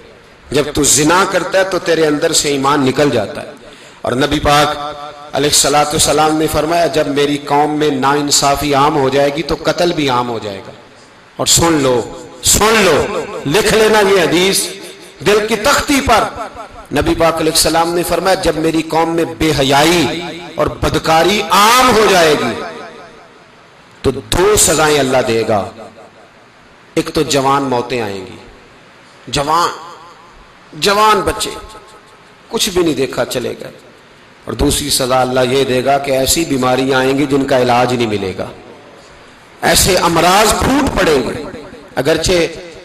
جب تو زنا کرتا ہے تو تیرے اندر سے ایمان نکل جاتا ہے۔ اور نبی پاک علیہ السلام نے فرمایا جب میری قوم میں ناانصافی عام ہو جائے گی تو قتل بھی عام ہو جائے گا۔ اور سن لو لکھ لینا یہ حدیث دل کی تختی پر، نبی پاک علیہ السلام نے فرمایا جب میری قوم میں بے حیائی اور بدکاری عام ہو جائے گی تو دو سزائیں اللہ دے گا، ایک تو جوان موتیں آئیں گی، جوان بچے کچھ بھی نہیں دیکھا چلے گئے، اور دوسری سزا اللہ یہ دے گا کہ ایسی بیماریاں آئیں گی جن کا علاج نہیں ملے گا، ایسے امراض پھوٹ پڑیں گے۔ اگرچہ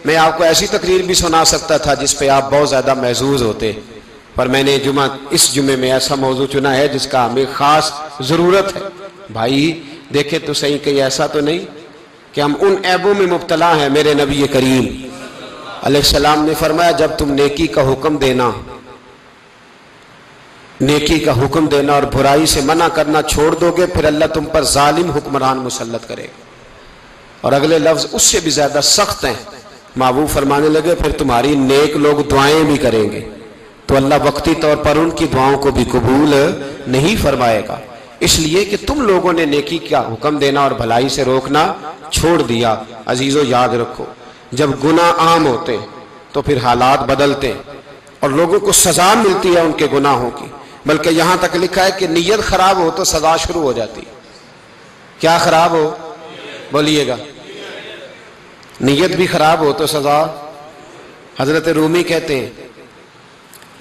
میں آپ کو ایسی تقریر بھی سنا سکتا تھا جس پہ آپ بہت زیادہ محظوظ ہوتے، پر میں نے اس جمعے میں ایسا موضوع چنا ہے جس کا ہمیں خاص ضرورت ہے۔ بھائی دیکھیں تو صحیح کہ ایسا تو نہیں کہ ہم ان عیبوں میں مبتلا ہیں۔ میرے نبی کریم علیہ السلام نے فرمایا جب تم نیکی کا حکم دینا اور برائی سے منع کرنا چھوڑ دو گے پھر اللہ تم پر ظالم حکمران مسلط کرے گا۔ اور اگلے لفظ اس سے بھی زیادہ سخت ہیں، محبوب فرمانے لگے پھر تمہاری نیک لوگ دعائیں بھی کریں گے تو اللہ وقتی طور پر ان کی دعاؤں کو بھی قبول نہیں فرمائے گا، اس لیے کہ تم لوگوں نے نیکی کا حکم دینا اور بھلائی سے روکنا چھوڑ دیا۔ عزیزو یاد رکھو جب گناہ عام ہوتے تو پھر حالات بدلتے اور لوگوں کو سزا ملتی ہے ان کے گناہوں کی، بلکہ یہاں تک لکھا ہے کہ نیت خراب ہو تو سزا شروع ہو جاتی۔ کیا خراب ہو؟ بولیے گا۔ نیت بھی خراب ہو تو سزا۔ حضرت رومی کہتے ہیں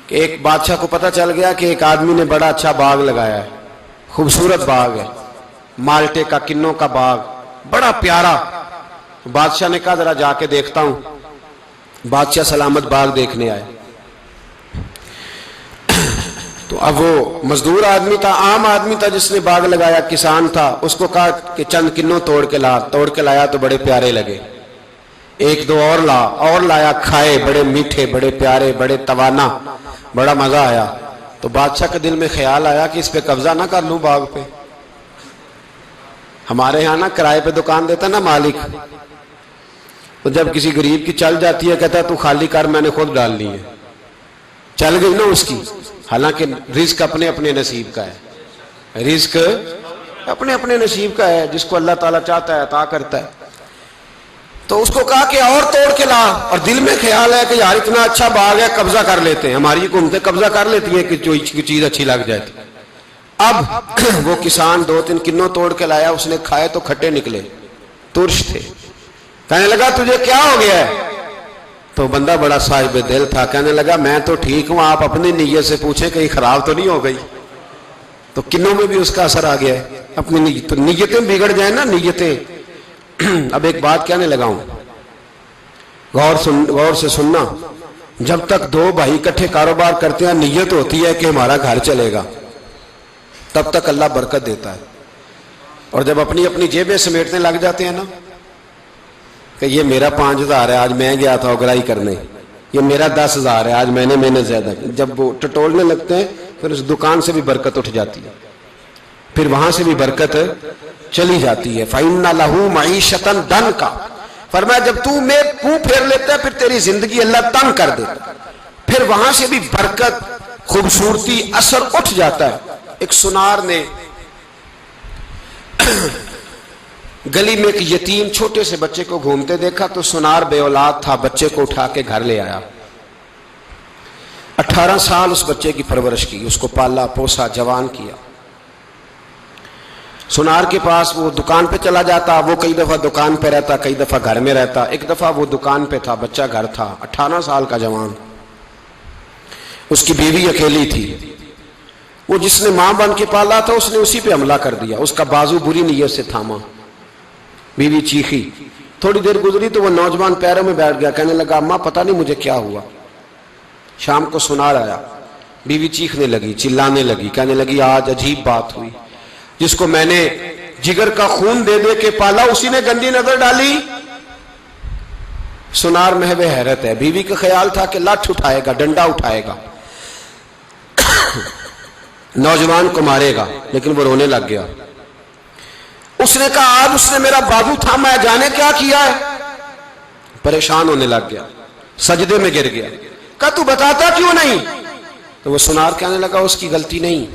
کہ ایک بادشاہ کو پتہ چل گیا کہ ایک آدمی نے بڑا اچھا باغ لگایا ہے، خوبصورت باغ ہے، مالٹے کا کنوں کا باغ بڑا پیارا۔ بادشاہ نے کہا ذرا جا کے دیکھتا ہوں۔ بادشاہ سلامت باغ دیکھنے آئے تو اب وہ مزدور آدمی تھا، عام آدمی تھا جس نے باغ لگایا، کسان تھا، اس کو کہا کہ چند کنوں توڑ کے لایا تو بڑے پیارے لگے، ایک دو اور لایا، کھائے، بڑے میٹھے، بڑے پیارے، بڑے توانا، بڑا مزہ آیا۔ تو بادشاہ کے دل میں خیال آیا کہ اس پہ قبضہ نہ کر لوں باغ پہ۔ ہمارے یہاں نا کرائے پہ دکان دیتا نا مالک، تو جب کسی غریب کی چل جاتی ہے کہتا ہے تو خالی کر، میں نے خود ڈال لی ہے، چل گئی نا اس کی۔ حالانکہ رزق اپنے اپنے نصیب کا ہے، رزق اپنے اپنے نصیب کا ہے، جس کو اللہ تعالیٰ چاہتا ہے عطا کرتا ہے۔ تو اس کو کہا کہ اور توڑ کے لا، اور دل میں خیال ہے کہ یار اتنا اچھا باغ ہے قبضہ کر لیتے ہیں، ہماری حکومتیں قبضہ کر لیتی ہیں کہ جو چیز اچھی لگ جائے۔ اب وہ کسان دو تین کنوں توڑ کے لایا، اس نے کھائے تو کھٹے نکلے، ترش تھے۔ کہنے لگا تجھے کیا ہو گیا ہے؟ تو بندہ بڑا صاحب دل تھا، کہنے لگا میں تو ٹھیک ہوں، آپ اپنی نیت سے پوچھیں کہیں خراب تو نہیں ہو گئی۔ تو کنوں میں بھی اس کا اثر آ گیا ہے، اپنی نیت، تو نیتیں بگڑ جائیں نا نیتیں۔ اب ایک بات کہنے لگا ہوں، غور سے سننا، جب تک دو بھائی اکٹھے کاروبار کرتے ہیں نیت ہوتی ہے کہ ہمارا گھر چلے گا، تب تک اللہ برکت دیتا ہے، اور جب اپنی اپنی جیبیں سمیٹنے لگ جاتے ہیں نا کہ یہ میرا 5000 ہے آج میں گیا تھا اگرائی کرنے، یہ میرا 10,000 ہے آج میں نے محنت زیادہ کی، جب وہ ٹٹولنے لگتے ہیں پھر اس دکان سے بھی برکت اٹھ جاتی ہے۔ پھر وہاں سے بھی برکت چلی جاتی ہے. فَإِنَّ لَهُ مَعِيشَةً ضَنْكَ. فرمایا جب تو میں منہ پھیر لیتا ہے پھر تیری زندگی اللہ تنگ کر دیتا, پھر وہاں سے بھی برکت, خوبصورتی, اثر اٹھ جاتا ہے. ایک سنار نے گلی میں ایک یتیم چھوٹے سے بچے کو گھومتے دیکھا تو سنار بے اولاد تھا, بچے کو اٹھا کے گھر لے آیا. 18 سال اس بچے کی پرورش کی, اس کو پالا پوسا, جوان کیا. سنار کے پاس وہ دکان پہ چلا جاتا, وہ کئی دفعہ دکان پہ رہتا, کئی دفعہ گھر میں رہتا. ایک دفعہ وہ دکان پہ تھا, بچہ گھر تھا, 18 سال کا جوان. اس کی بیوی اکیلی تھی. وہ جس نے ماں بن کے پالا تھا اس نے اسی پہ حملہ کر دیا, اس کا بازو بری نیت سے تھاما. بیوی چیخی, تھوڑی دیر گزری تو وہ نوجوان پیروں میں بیٹھ گیا, کہنے لگا اماں پتہ نہیں مجھے کیا ہوا. شام کو سنار آیا, بیوی چیخنے لگی, چلانے لگی, کہنے لگی آج عجیب بات ہوئی, جس کو میں نے جگر کا خون دے دے کے پالا اسی نے گندی نظر ڈالی. سنار محو حیرت ہے. بیوی کا خیال تھا کہ لاٹھ اٹھائے گا, ڈنڈا اٹھائے گا, نوجوان کو مارے گا, لیکن وہ رونے لگ گیا. اس نے کہا آج اس نے میرا بازو تھاما ہے, جانے کیا کیا ہے. پریشان ہونے لگ گیا, سجدے میں گر گیا. کہا تو بتاتا کیوں نہیں. تو وہ سنار کہنے لگا اس کی غلطی نہیں,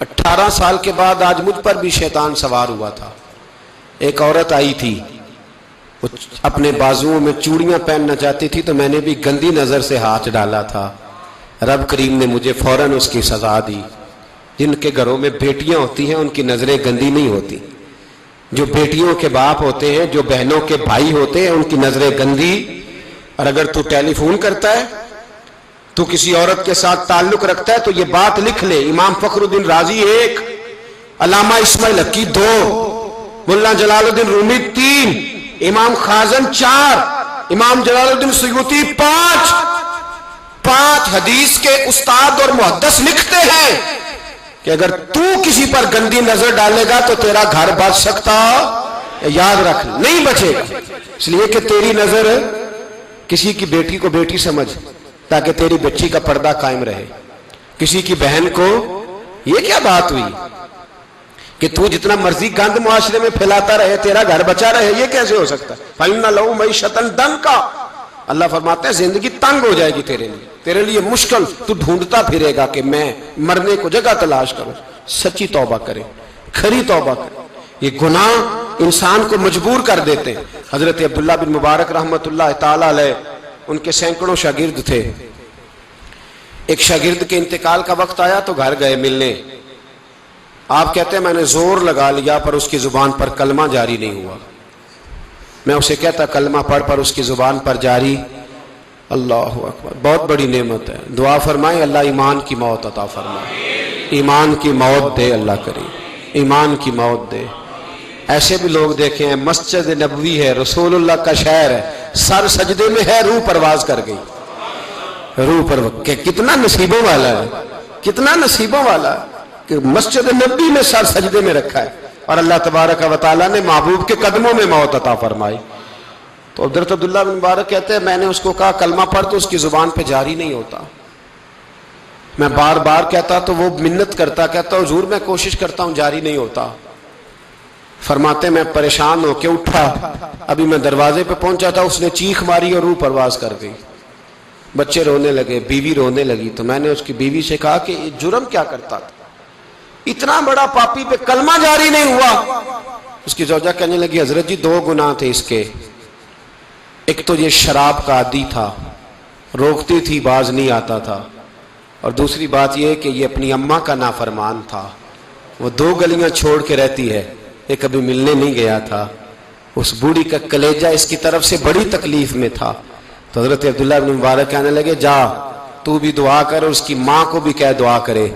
18 سال کے بعد آج مجھ پر بھی شیطان سوار ہوا تھا. ایک عورت آئی تھی, وہ اپنے بازوؤں میں چوڑیاں پہننا چاہتی تھی تو میں نے بھی گندی نظر سے ہاتھ ڈالا تھا. رب کریم نے مجھے فوراً اس کی سزا دی. جن کے گھروں میں بیٹیاں ہوتی ہیں ان کی نظریں گندی نہیں ہوتی. جو بیٹیوں کے باپ ہوتے ہیں, جو بہنوں کے بھائی ہوتے ہیں, ان کی نظریں گندی. اور اگر تو ٹیلی فون کرتا ہے, تو کسی عورت کے ساتھ تعلق رکھتا ہے, تو یہ بات لکھ لے, امام فخر الدین رازی 1, علامہ اسماعیل حقی 2, ملا جلال الدین رومی 3, امام خازن 4, امام جلال الدین سیوطی 5 حدیث کے استاد اور محدث لکھتے ہیں کہ اگر تو کسی پر گندی نظر ڈالے گا تو تیرا گھر بچ سکتا, یاد رکھ نہیں بچے گا. اس لیے کہ تیری نظر کسی کی بیٹی کو بیٹی سمجھ, تاکہ تیری بچی کا پردہ قائم رہے. کسی کی بہن کو, یہ کیا بات ہوئی کہ تو جتنا مرضی گند معاشرے میں پھیلاتا رہے تیرا گھر بچا رہے, یہ کیسے ہو سکتا ہے. فَإِنَّ لَهُ مَعِيشَةً ضَنْكَ. اللہ فرماتا ہے زندگی تنگ ہو جائے گی تیرے لیے مشکل. تو ڈھونڈتا پھرے گا کہ میں مرنے کو جگہ تلاش کروں. سچی توبہ کرے, کھری توبہ کرے. یہ گناہ انسان کو مجبور کر دیتے ہیں. حضرت عبداللہ بن مبارک رحمت اللہ تعالی علیہ, ان کے سینکڑوں شاگرد تھے. ایک شاگرد کے انتقال کا وقت آیا تو گھر گئے ملنے. آپ کہتے ہیں میں نے زور لگا لیا پر اس کی زبان پر کلمہ جاری نہیں ہوا. میں اسے کہتا کلمہ پڑھ پر اس کی زبان پر جاری. اللہ اکبر, بہت بڑی نعمت ہے. دعا فرمائیں اللہ ایمان کی موت عطا فرمائے, ایمان کی موت دے اللہ کریم, ایمان کی موت دے. ایسے بھی لوگ دیکھے ہیں, مسجد نبوی ہے, رسول اللہ کا شہر ہے, سر سجدے میں ہے, روح پرواز کر گئی. روح پر کتنا نصیبوں والا ہے, کتنا نصیبوں والا ہے کہ مسجد نبوی میں سر سجدے میں رکھا ہے, اور اللہ تبارک و تعالیٰ نے محبوب کے قدموں میں موت عطا فرمائی. تو حضرت عبداللہ بن مبارک کہتے ہیں میں نے اس کو کہا کلمہ پڑھ, تو اس کی زبان پہ جاری نہیں ہوتا. میں بار بار کہتا تو وہ منت کرتا, کہتا حضور میں کوشش کرتا ہوں جاری نہیں ہوتا. فرماتے میں پریشان ہو کے اٹھا, ابھی میں دروازے پہ پہنچا تھا, اس نے چیخ ماری اور روح پرواز کر گئی. بچے رونے لگے, بیوی رونے لگی. تو میں نے اس کی بیوی سے کہا کہ یہ جرم کیا کرتا تھا, اتنا بڑا پاپی پہ کلمہ جاری نہیں ہوا. اس کی زوجہ کہنے لگی حضرت جی 2 گناہ تھے اس کے. ایک تو یہ شراب کا عادی تھا, روکتی تھی باز نہیں آتا تھا, اور دوسری بات یہ کہ یہ اپنی اماں کا نافرمان تھا. وہ 2 گلیاں چھوڑ کے رہتی ہے, یہ کبھی ملنے نہیں گیا تھا. اس بوڑھی کا کلیجہ اس کی طرف سے بڑی تکلیف میں تھا. تو حضرت عبداللہ بن مبارک کہنے لگے جا تو بھی دعا کر, اور اس کی ماں کو بھی کہہ دعا کرے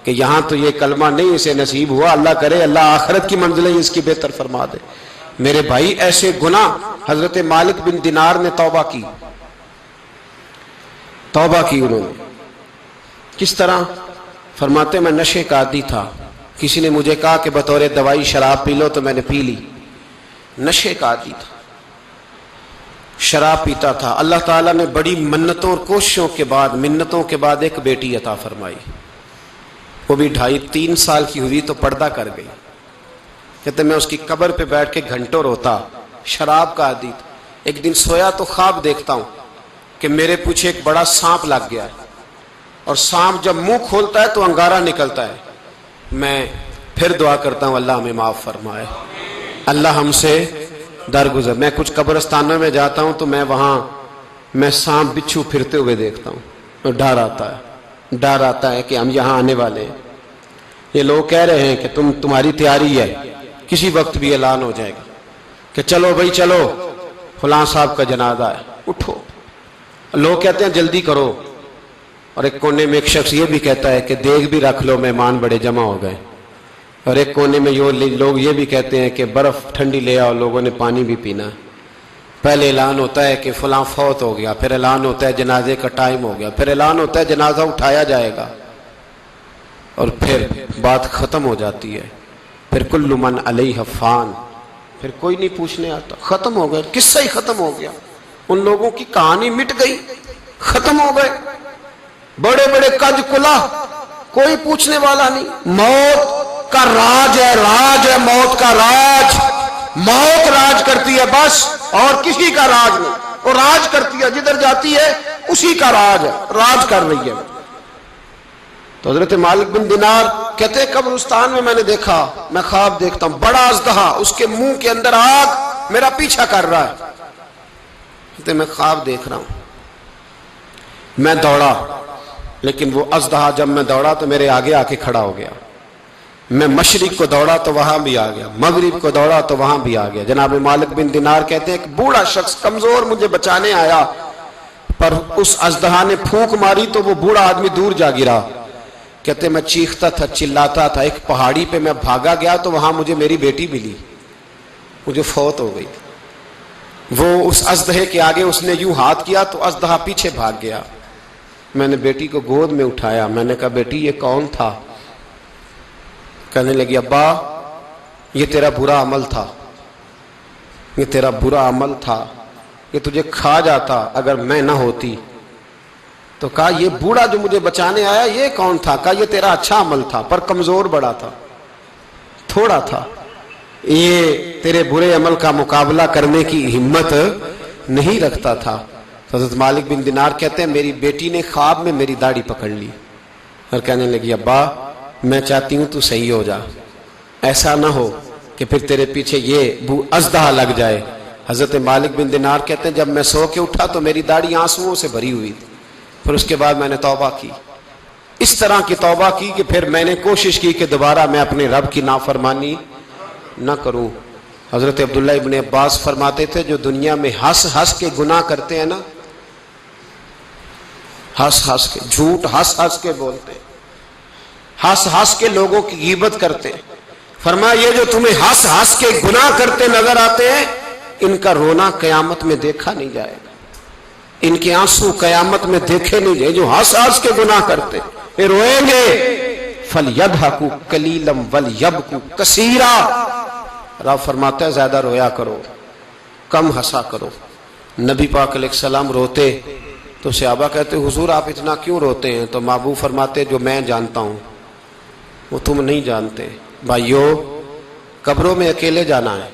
کہ یہاں تو یہ کلمہ نہیں اسے نصیب ہوا, اللہ کرے اللہ آخرت کی منزلیں اس کی بہتر فرما دے. میرے بھائی ایسے گناہ, حضرت مالک بن دینار نے توبہ کی انہوں نے. کس طرح؟ فرماتے میں نشے کا عادی تھا, کسی نے مجھے کہا کہ بطور دوائی شراب پی لو تو میں نے پی لی. نشے کا عادی تھا, شراب پیتا تھا. اللہ تعالیٰ نے بڑی منتوں اور کوششوں کے بعد, منتوں کے بعد ایک بیٹی عطا فرمائی. وہ بھی 2.5-3 سال کی ہوئی تو پردہ کر گئی. کہتے میں اس کی قبر پہ بیٹھ کے گھنٹوں روتا، شراب کا عادی تھا. ایک دن سویا تو خواب دیکھتا ہوں کہ میرے پیچھے ایک بڑا سانپ لگ گیا ہے، اور سانپ جب منہ کھولتا ہے تو انگارہ نکلتا ہے. میں پھر دعا کرتا ہوں اللہ ہمیں معاف فرمائے، اللہ ہم سے درگزر. میں کچھ قبرستانوں میں جاتا ہوں تو میں سانپ بچھو پھرتے ہوئے دیکھتا ہوں، اور ڈر آتا ہے کہ ہم یہاں آنے والے ہیں. یہ لوگ کہہ رہے ہیں کہ تمہاری تیاری ہے، کسی وقت بھی اعلان ہو جائے گا کہ چلو بھائی چلو فلاں صاحب کا جنازہ ہے، اٹھو. لوگ کہتے ہیں جلدی کرو، اور ایک کونے میں ایک شخص یہ بھی کہتا ہے کہ دیگ بھی رکھ لو، مہمان بڑے جمع ہو گئے. اور ایک کونے میں لوگ یہ بھی کہتے ہیں کہ برف ٹھنڈی لے آؤ، لوگوں نے پانی بھی پینا. پہلے اعلان ہوتا ہے کہ فلاں فوت ہو گیا، پھر اعلان ہوتا ہے جنازے کا ٹائم ہو گیا، پھر اعلان ہوتا ہے جنازہ اٹھایا جائے گا، اور پھر بات ختم ہو جاتی ہے. پھر کل من علیہ فان، پھر کوئی نہیں پوچھنے آتا. ختم ہو گئے، قصہ ہی ختم ہو گیا. ان لوگوں کی کہانی مٹ گئی، ختم ہو گئے. بڑے بڑے کنج کلا، کوئی پوچھنے والا نہیں. موت کا راج ہے موت کا راج. موت راج کرتی ہے بس، اور کسی کا راج نہیں. وہ راج کرتی ہے، جدھر جاتی ہے اسی کا راج ہے، راج کر رہی ہے. تو حضرت مالک بن دینار کہتے ہیں قبرستان میں نے دیکھا، میں خواب دیکھتا ہوں بڑا اژدہا، اس کے منہ کے اندر آگ میرا پیچھا کر رہا ہے. کہتے میں خواب دیکھ رہا ہوں. میں دوڑا، لیکن وہ اژدہا جب میں دوڑا تو میرے آگے آ کے کھڑا ہو گیا. میں مشرق کو دوڑا تو وہاں بھی آ گیا، مغرب کو دوڑا تو وہاں بھی آ گیا. جناب مالک بن دینار کہتے ہیں ایک بوڑھا شخص کمزور مجھے بچانے آیا، پر اس اژدہا نے پھونک ماری تو وہ بوڑھا آدمی دور جا گرا. کہتے میں چیختا تھا، چلاتا تھا. ایک پہاڑی پہ میں بھاگا گیا تو وہاں مجھے میری بیٹی ملی، مجھے فوت ہو گئی. وہ اس اژدہے کے آگے اس نے یوں ہاتھ کیا تو اژدہا پیچھے بھاگ گیا. میں نے بیٹی کو گود میں اٹھایا، میں نے کہا بیٹی یہ کون تھا؟ کہنے لگی ابا یہ تیرا برا عمل تھا، یہ تیرا برا عمل تھا، یہ تجھے کھا جاتا اگر میں نہ ہوتی. تو کہا یہ بوڑھا جو مجھے بچانے آیا یہ کون تھا؟ کہا یہ تیرا اچھا عمل تھا، پر کمزور بڑا تھا، تھوڑا تھا، یہ تیرے برے عمل کا مقابلہ کرنے کی ہمت نہیں رکھتا تھا. حضرت مالک بن دینار کہتے ہیں میری بیٹی نے خواب میں میری داڑھی پکڑ لی اور کہنے لگی ابا میں چاہتی ہوں تو صحیح ہو جا، ایسا نہ ہو کہ پھر تیرے پیچھے یہ اژدہا لگ جائے. حضرت مالک بن دینار کہتے ہیں جب میں سو کے اٹھا تو میری داڑھی آنسوؤں سے بھری ہوئی تھی. پھر اس کے بعد میں نے توبہ کی، اس طرح کی توبہ کی کہ پھر میں نے کوشش کی کہ دوبارہ میں اپنے رب کی نافرمانی نہ کروں. حضرت عبداللہ ابن عباس فرماتے تھے جو دنیا میں ہنس ہنس کے گناہ کرتے ہیں نا، ہنس ہنس کے جھوٹ ہنس ہنس کے بولتے، ہنس ہنس کے لوگوں کی غیبت کرتے، فرمایا یہ جو تمہیں ہنس ہنس کے گناہ کرتے نظر آتے ہیں ان کا رونا قیامت میں دیکھا نہیں جائے گا، ان کے آنسو قیامت میں دیکھے نہیں جائے. جو ہنس ہنس کے گناہ کرتے یہ روئیں گے. فَلْيَضْحَكُوا قَلِيلًا وَلْيَبْكُوا كَثِيرًا. رب فرماتا ہے زیادہ رویا کرو، کم ہنسا کرو. نبی پاک علیہ السلام روتے تو صحابہ کہتے حضور آپ اتنا کیوں روتے ہیں؟ تو محبوب فرماتے جو میں جانتا ہوں وہ تم نہیں جانتے. بھائیو قبروں میں اکیلے جانا ہے،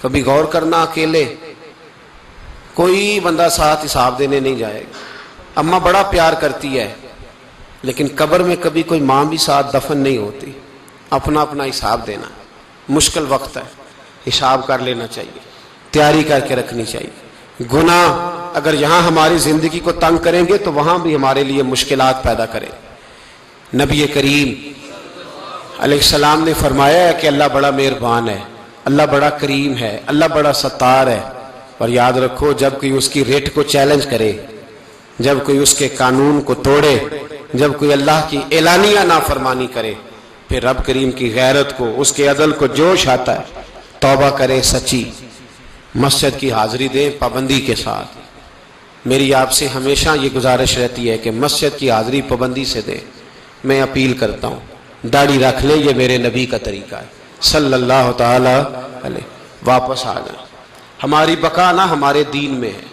کبھی غور کرنا، اکیلے کوئی بندہ ساتھ حساب دینے نہیں جائے گا. اماں بڑا پیار کرتی ہے لیکن قبر میں کبھی کوئی ماں بھی ساتھ دفن نہیں ہوتی. اپنا اپنا حساب دینا، مشکل وقت ہے، حساب کر لینا چاہیے، تیاری کر کے رکھنی چاہیے. گناہ اگر یہاں ہماری زندگی کو تنگ کریں گے تو وہاں بھی ہمارے لیے مشکلات پیدا کریں. نبی کریم علیہ السلام نے فرمایا ہے کہ اللہ بڑا مہربان ہے، اللہ بڑا کریم ہے، اللہ بڑا ستار ہے. اور یاد رکھو جب کوئی اس کی ریٹ کو چیلنج کرے، جب کوئی اس کے قانون کو توڑے، جب کوئی اللہ کی اعلانیہ نافرمانی کرے، پھر رب کریم کی غیرت کو، اس کے عدل کو جوش آتا ہے. توبہ کرے سچی، مسجد کی حاضری دیں پابندی کے ساتھ. میری آپ سے ہمیشہ یہ گزارش رہتی ہے کہ مسجد کی حاضری پابندی سے دیں. میں اپیل کرتا ہوں داڑھی رکھ لیں، یہ میرے نبی کا طریقہ ہے صلی اللہ تعالی علیہ. واپس آ جائیں. ہماری بقا نہ ہمارے دین میں ہے.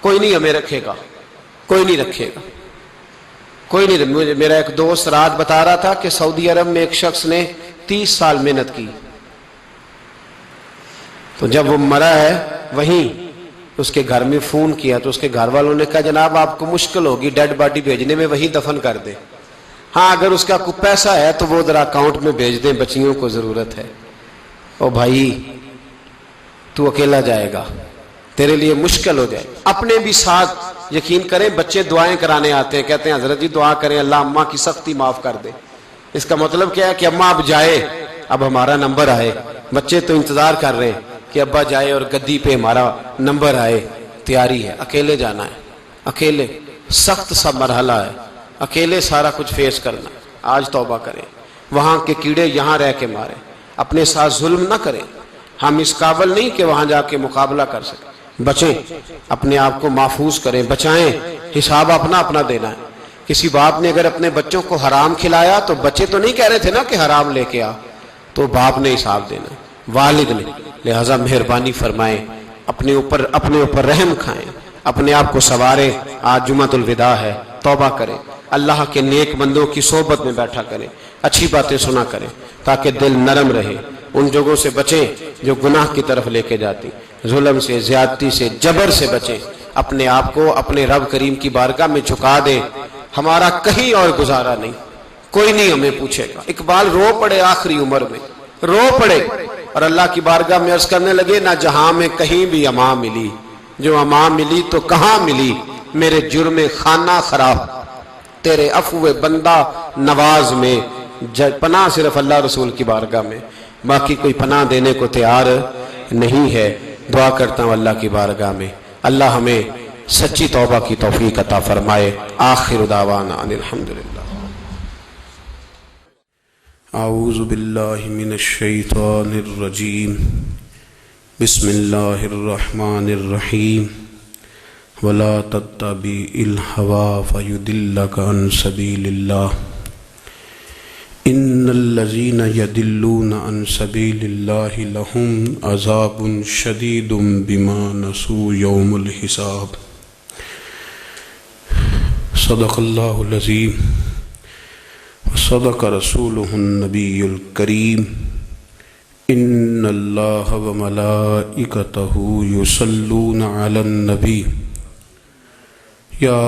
کوئی نہیں ہمیں رکھے گا، کوئی نہیں رکھے گا، کوئی نہیں. میرا ایک دوست رات بتا رہا تھا کہ سعودی عرب میں ایک شخص نے 30 سال محنت کی، تو جب وہ مرا ہے وہیں اس کے گھر میں فون کیا تو اس کے گھر والوں نے کہا جناب آپ کو مشکل ہوگی ڈیڈ باڈی بھیجنے میں، وہیں دفن کر دیں. ہاں اگر اس کا کوئی پیسہ ہے تو وہ ذرا اکاؤنٹ میں بھیج دیں، بچیوں کو ضرورت ہے. او بھائی تو اکیلا جائے گا، تیرے لیے مشکل ہو جائے. اپنے بھی ساتھ یقین کریں، بچے دعائیں کرانے آتے ہیں، کہتے ہیں حضرت جی دعا کریں اللہ اماں کی سختی معاف کر دے. اس کا مطلب کیا ہے کہ اماں اب جائے، اب ہمارا نمبر آئے. بچے تو انتظار کر رہے ہیں کہ ابا جائے اور گدی پہ ہمارا نمبر آئے. تیاری ہے، اکیلے جانا ہے، اکیلے سخت سا مرحلہ ہے، اکیلے سارا کچھ فیس کرنا. آج توبہ کریں، وہاں کے کیڑے یہاں رہ کے مارے، اپنے ساتھ ظلم نہ کریں. ہم اس قابل نہیں کہ وہاں جا کے مقابلہ کر سکیں. بچیں، اپنے آپ کو محفوظ کریں، بچائیں. حساب اپنا اپنا دینا ہے. کسی باپ نے اگر اپنے بچوں کو حرام کھلایا تو بچے تو نہیں کہہ رہے تھے نا کہ حرام لے کے آ، تو باپ نے حساب دینا ہے، والد نے. لہذا مہربانی فرمائیں، اپنے اوپر رحم کھائیں، اپنے آپ کو سنواریں. آج جمعۃ الوداع ہے، توبہ کریں، اللہ کے نیک بندوں کی صحبت میں بیٹھا کریں، اچھی باتیں سنا کریں تاکہ دل نرم رہے. ان جگہوں سے بچیں جو گناہ کی طرف لے کے جاتی، ظلم سے، زیادتی سے، جبر سے بچیں. اپنے آپ کو اپنے رب کریم کی بارگاہ میں جھکا دیں. ہمارا کہیں اور گزارا نہیں، کوئی نہیں ہمیں پوچھے گا. اقبال رو پڑے آخری عمر میں، رو پڑے اور اللہ کی بارگاہ میں عرض کرنے لگے نہ جہاں میں کہیں بھی امان ملی، جو امان ملی تو کہاں ملی، میرے جرم خانہ خراب تیرے عفو بندہ نواز میں. پناہ صرف اللہ رسول کی بارگاہ میں، باقی کوئی پناہ دینے کو تیار نہیں ہے. دعا کرتا ہوں اللہ کی بارگاہ میں اللہ ہمیں سچی توبہ کی توفیق عطا فرمائے. آخر دعوانا ان الحمدللہ. اعوذ باللہ من الشیطان الرجیم. بسم اللہ الرحمن الرحیم. ولا تتبع الهوى فيضلك عن سبيل الله ان الذين يضلون عن سبيل الله لهم عذاب شديد بما نسوا يوم الحساب. صدق الله العظيم وصدق رسوله النبي الكريم. ان الله وملائكته يصلون على النبي يا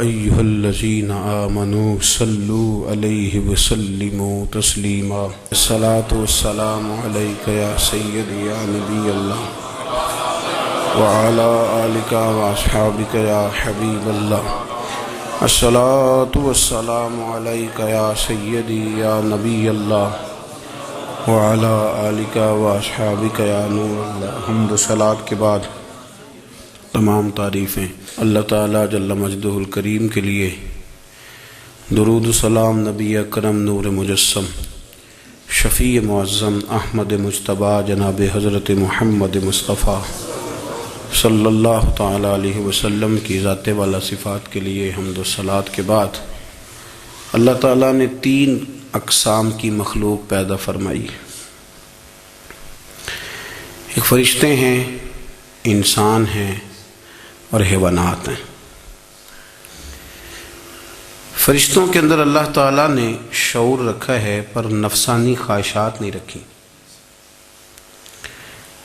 أيها الذين آمنوا صلوا عليه وسلموا تسليما. الصلاة والسلام عليك يا سيدي يا نبي الله وعلى آلك وأصحابك يا حبيب الله. الصلاة والسلام عليك يا سيدي يا نبي الله وعلى آلك وأصحابك يا نور الله. حمد و صلاة کے بعد تمام تعریفیں اللہ تعالیٰ جل مجدہ الکریم کے لیے. درود و سلام نبی اکرم نور مجسم شفیع معظم احمد مجتبیٰ جناب حضرت محمد مصطفیٰ صلی اللہ تعالیٰ علیہ وسلم کی ذات والا صفات کے لیے حمد و صلات کے بعد اللہ تعالیٰ نے 3 اقسام کی مخلوق پیدا فرمائی. ایک فرشتے ہیں، انسان ہیں اور حیوانات ہیں. فرشتوں کے اندر اللہ تعالیٰ نے شعور رکھا ہے پر نفسانی خواہشات نہیں رکھی،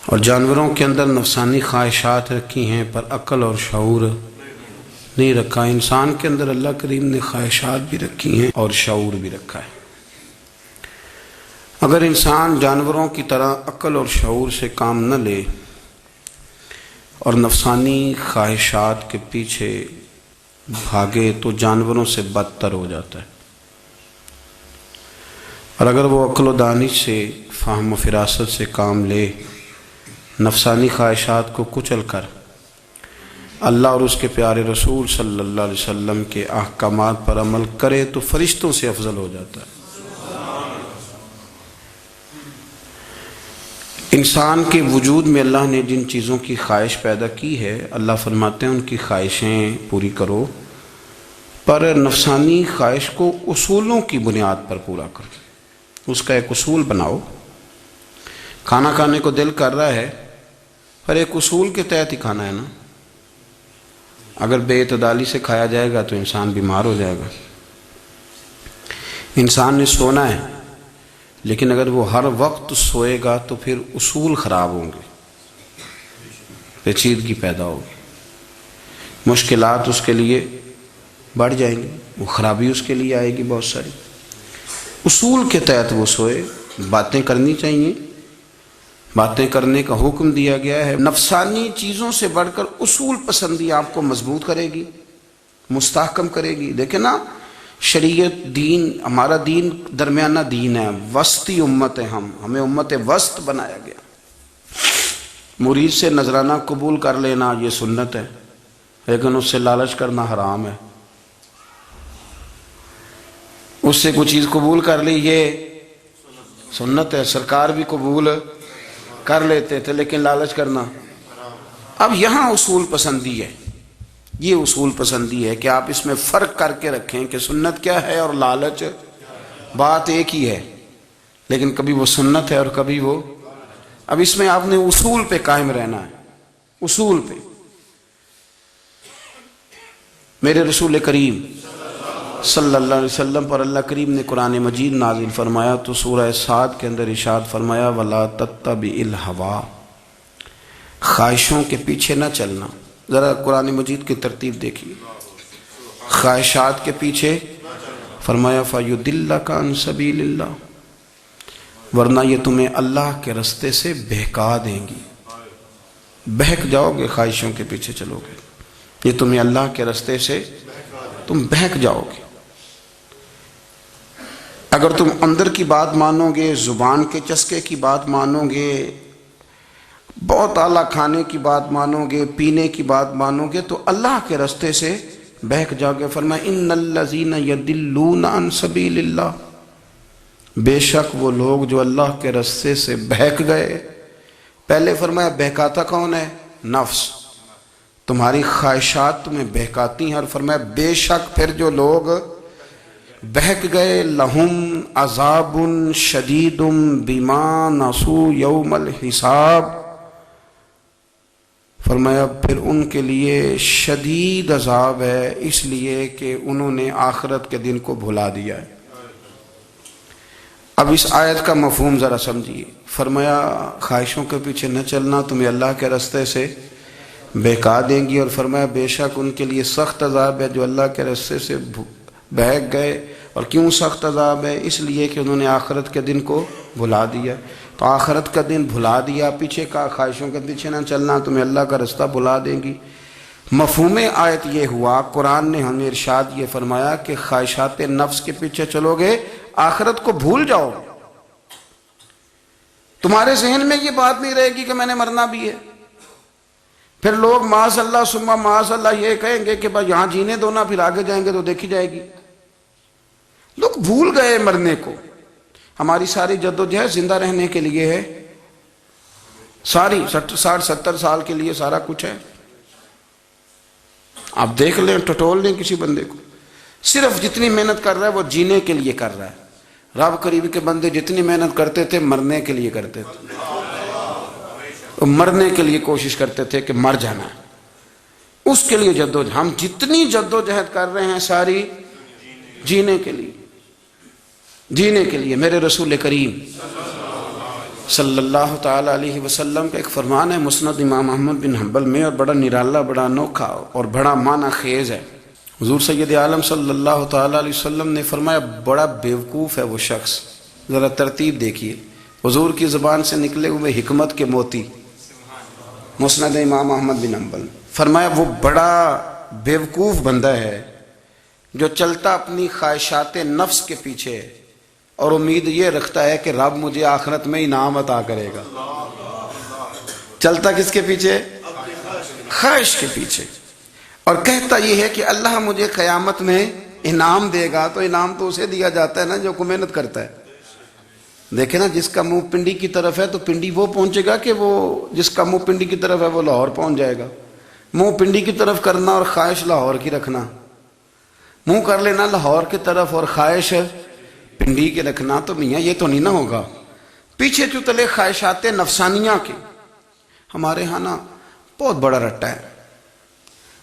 اور جانوروں کے اندر نفسانی خواہشات رکھی ہیں پر عقل اور شعور نہیں رکھا. انسان کے اندر اللہ کریم نے خواہشات بھی رکھی ہیں اور شعور بھی رکھا ہے. اگر انسان جانوروں کی طرح عقل اور شعور سے کام نہ لے اور نفسانی خواہشات کے پیچھے بھاگے تو جانوروں سے بدتر ہو جاتا ہے. اور اگر وہ عقل و دانش سے، فہم و فراست سے کام لے، نفسانی خواہشات کو کچل کر اللہ اور اس کے پیارے رسول صلی اللہ علیہ وسلم کے احکامات پر عمل کرے تو فرشتوں سے افضل ہو جاتا ہے. انسان کے وجود میں اللہ نے جن چیزوں کی خواہش پیدا کی ہے، اللہ فرماتے ہیں ان کی خواہشیں پوری کرو، پر نفسانی خواہش کو اصولوں کی بنیاد پر پورا کرو. اس کا ایک اصول بناؤ. کھانا کھانے کو دل کر رہا ہے پر ایک اصول کے تحت ہی کھانا ہے نا. اگر بے اعتدالی سے کھایا جائے گا تو انسان بیمار ہو جائے گا. انسان نے سونا ہے، لیکن اگر وہ ہر وقت سوئے گا تو پھر اصول خراب ہوں گے، پیچیدگی پیدا ہوگی، مشکلات اس کے لیے بڑھ جائیں گی، وہ خرابی اس کے لیے آئے گی بہت ساری۔ اصول کے تحت وہ سوئے، باتیں کرنی چاہیے، باتیں کرنے کا حکم دیا گیا ہے۔ نفسانی چیزوں سے بڑھ کر اصول پسندی آپ کو مضبوط کرے گی، مستحکم کرے گی۔ دیکھیں نا، شریعت دین، ہمارا دین درمیانہ دین ہے، وسطی امت ہے، ہمیں امت وسط بنایا گیا۔ مرید سے نذرانہ قبول کر لینا یہ سنت ہے، لیکن اس سے لالچ کرنا حرام ہے۔ اس سے کوئی چیز قبول کر لی یہ سنت ہے، سرکار بھی قبول کر لیتے تھے، لیکن لالچ کرنا۔ اب یہاں اصول پسندی ہے، یہ اصول پسندی ہے کہ آپ اس میں فرق کر کے رکھیں کہ سنت کیا ہے اور لالچ، بات ایک ہی ہے، لیکن کبھی وہ سنت ہے اور کبھی وہ۔ اب اس میں آپ نے اصول پہ قائم رہنا ہے، اصول پہ۔ میرے رسول کریم صلی اللہ علیہ وسلم پر اللہ کریم نے قرآن مجید نازل فرمایا تو سورہ صاد کے اندر ارشاد فرمایا وَلَا تَتَّبِعِ الْهَوَىٰ، خواہشوں کے پیچھے نہ چلنا۔ ذرا قرآن مجید کی ترتیب دیکھیے، خواہشات کے پیچھے فرمایا فَيُضِلَّكَ عَن سَبِيلِ اللَّهِ، ورنہ یہ تمہیں اللہ کے رستے سے بہکا دیں گی، بہک جاؤ گے، خواہشوں کے پیچھے چلو گے، یہ تمہیں اللہ کے رستے سے تم بہک جاؤ گے۔ اگر تم اندر کی بات مانو گے، زبان کے چسکے کی بات مانو گے، بہت اعلیٰ کھانے کی بات مانو گے، پینے کی بات مانو گے، تو اللہ کے رستے سے بہک جاؤ گے۔ فرمایا ان الذین یضلون عن سبیل اللہ، بے شک وہ لوگ جو اللہ کے رستے سے بہک گئے۔ پہلے فرمایا بہکاتا کون ہے؟ نفس، تمہاری خواہشات تمہیں بہکاتی ہیں، اور فرمایا بے شک پھر جو لوگ بہک گئے لہم عذاب شدید بما نسوا یوم الحساب، فرمایا پھر ان کے لیے شدید عذاب ہے اس لیے کہ انہوں نے آخرت کے دن کو بھلا دیا ہے۔ اب اس آیت کا مفہوم ذرا سمجھیے۔ فرمایا خواہشوں کے پیچھے نہ چلنا، تمہیں اللہ کے رستے سے بہکا دیں گی، اور فرمایا بے شک ان کے لیے سخت عذاب ہے جو اللہ کے رستے سے بہک گئے۔ اور کیوں سخت عذاب ہے؟ اس لیے کہ انہوں نے آخرت کے دن کو بھلا دیا۔ تو آخرت کا دن بھلا دیا، پیچھے کا خواہشوں کے پیچھے نہ چلنا، تمہیں اللہ کا رستہ بھلا دیں گی۔ مفہوم آیت یہ ہوا، قرآن نے ہمیں ارشاد یہ فرمایا کہ خواہشات نفس کے پیچھے چلو گے، آخرت کو بھول جاؤ گے، تمہارے ذہن میں یہ بات نہیں رہے گی کہ میں نے مرنا بھی ہے۔ پھر لوگ معاذ اللہ ثم معاذ اللہ یہ کہیں گے کہ بھائی یہاں جینے دو نا، پھر آگے جائیں گے تو دیکھی جائے گی۔ لوگ بھول گئے مرنے کو۔ ہماری ساری جدوجہد زندہ رہنے کے لیے ہے، ساری 60-70 سال کے لیے سارا کچھ ہے۔ آپ دیکھ لیں، ٹٹول لیں کسی بندے کو، صرف جتنی محنت کر رہا ہے وہ جینے کے لیے کر رہا ہے۔ رب کریم کے بندے جتنی محنت کرتے تھے مرنے کے لیے کرتے تھے، وہ مرنے کے لیے کوشش کرتے تھے کہ مر جانا ہے، اس کے لیے جدوجہد۔ ہم جتنی جدوجہد کر رہے ہیں ساری جینے کے لیے، جینے کے لیے۔ میرے رسول کریم صلی اللہ تعالی علیہ وسلم کا ایک فرمان ہے مسند امام احمد بن حنبل میں، اور بڑا نرالا، بڑا انوکھا اور بڑا معنی خیز ہے۔ حضور سید عالم صلی اللہ تعالی علیہ وسلم نے فرمایا بڑا بیوقوف ہے وہ شخص، ذرا ترتیب دیکھیے، حضور کی زبان سے نکلے ہوئے حکمت کے موتی، مسند امام احمد بن حنبل۔ فرمایا وہ بڑا بیوقوف بندہ ہے جو چلتا اپنی خواہشات نفس کے پیچھے اور امید یہ رکھتا ہے کہ رب مجھے آخرت میں انعام عطا کرے گا۔ چلتا کس کے پیچھے؟ خواہش کے پیچھے، اور کہتا یہ ہے کہ اللہ مجھے قیامت میں انعام دے گا۔ تو انعام تو اسے دیا جاتا ہے نا جو کو محنت کرتا ہے۔ دیکھیں نا، جس کا منہ پنڈی کی طرف ہے تو پنڈی وہ پہنچے گا کہ وہ جس کا منہ پنڈی کی طرف ہے وہ لاہور پہنچ جائے گا۔ منہ پنڈی کی طرف کرنا اور خواہش لاہور کی رکھنا، منہ کر لینا لاہور کی طرف اور خواہش پنڈی کے رکھنا، تو میاں یہ تو نہیں نہ ہوگا۔ پیچھے جو تلے خواہشات نفسانیہ کے ہمارے ہاں نا بہت بڑا رٹا ہے۔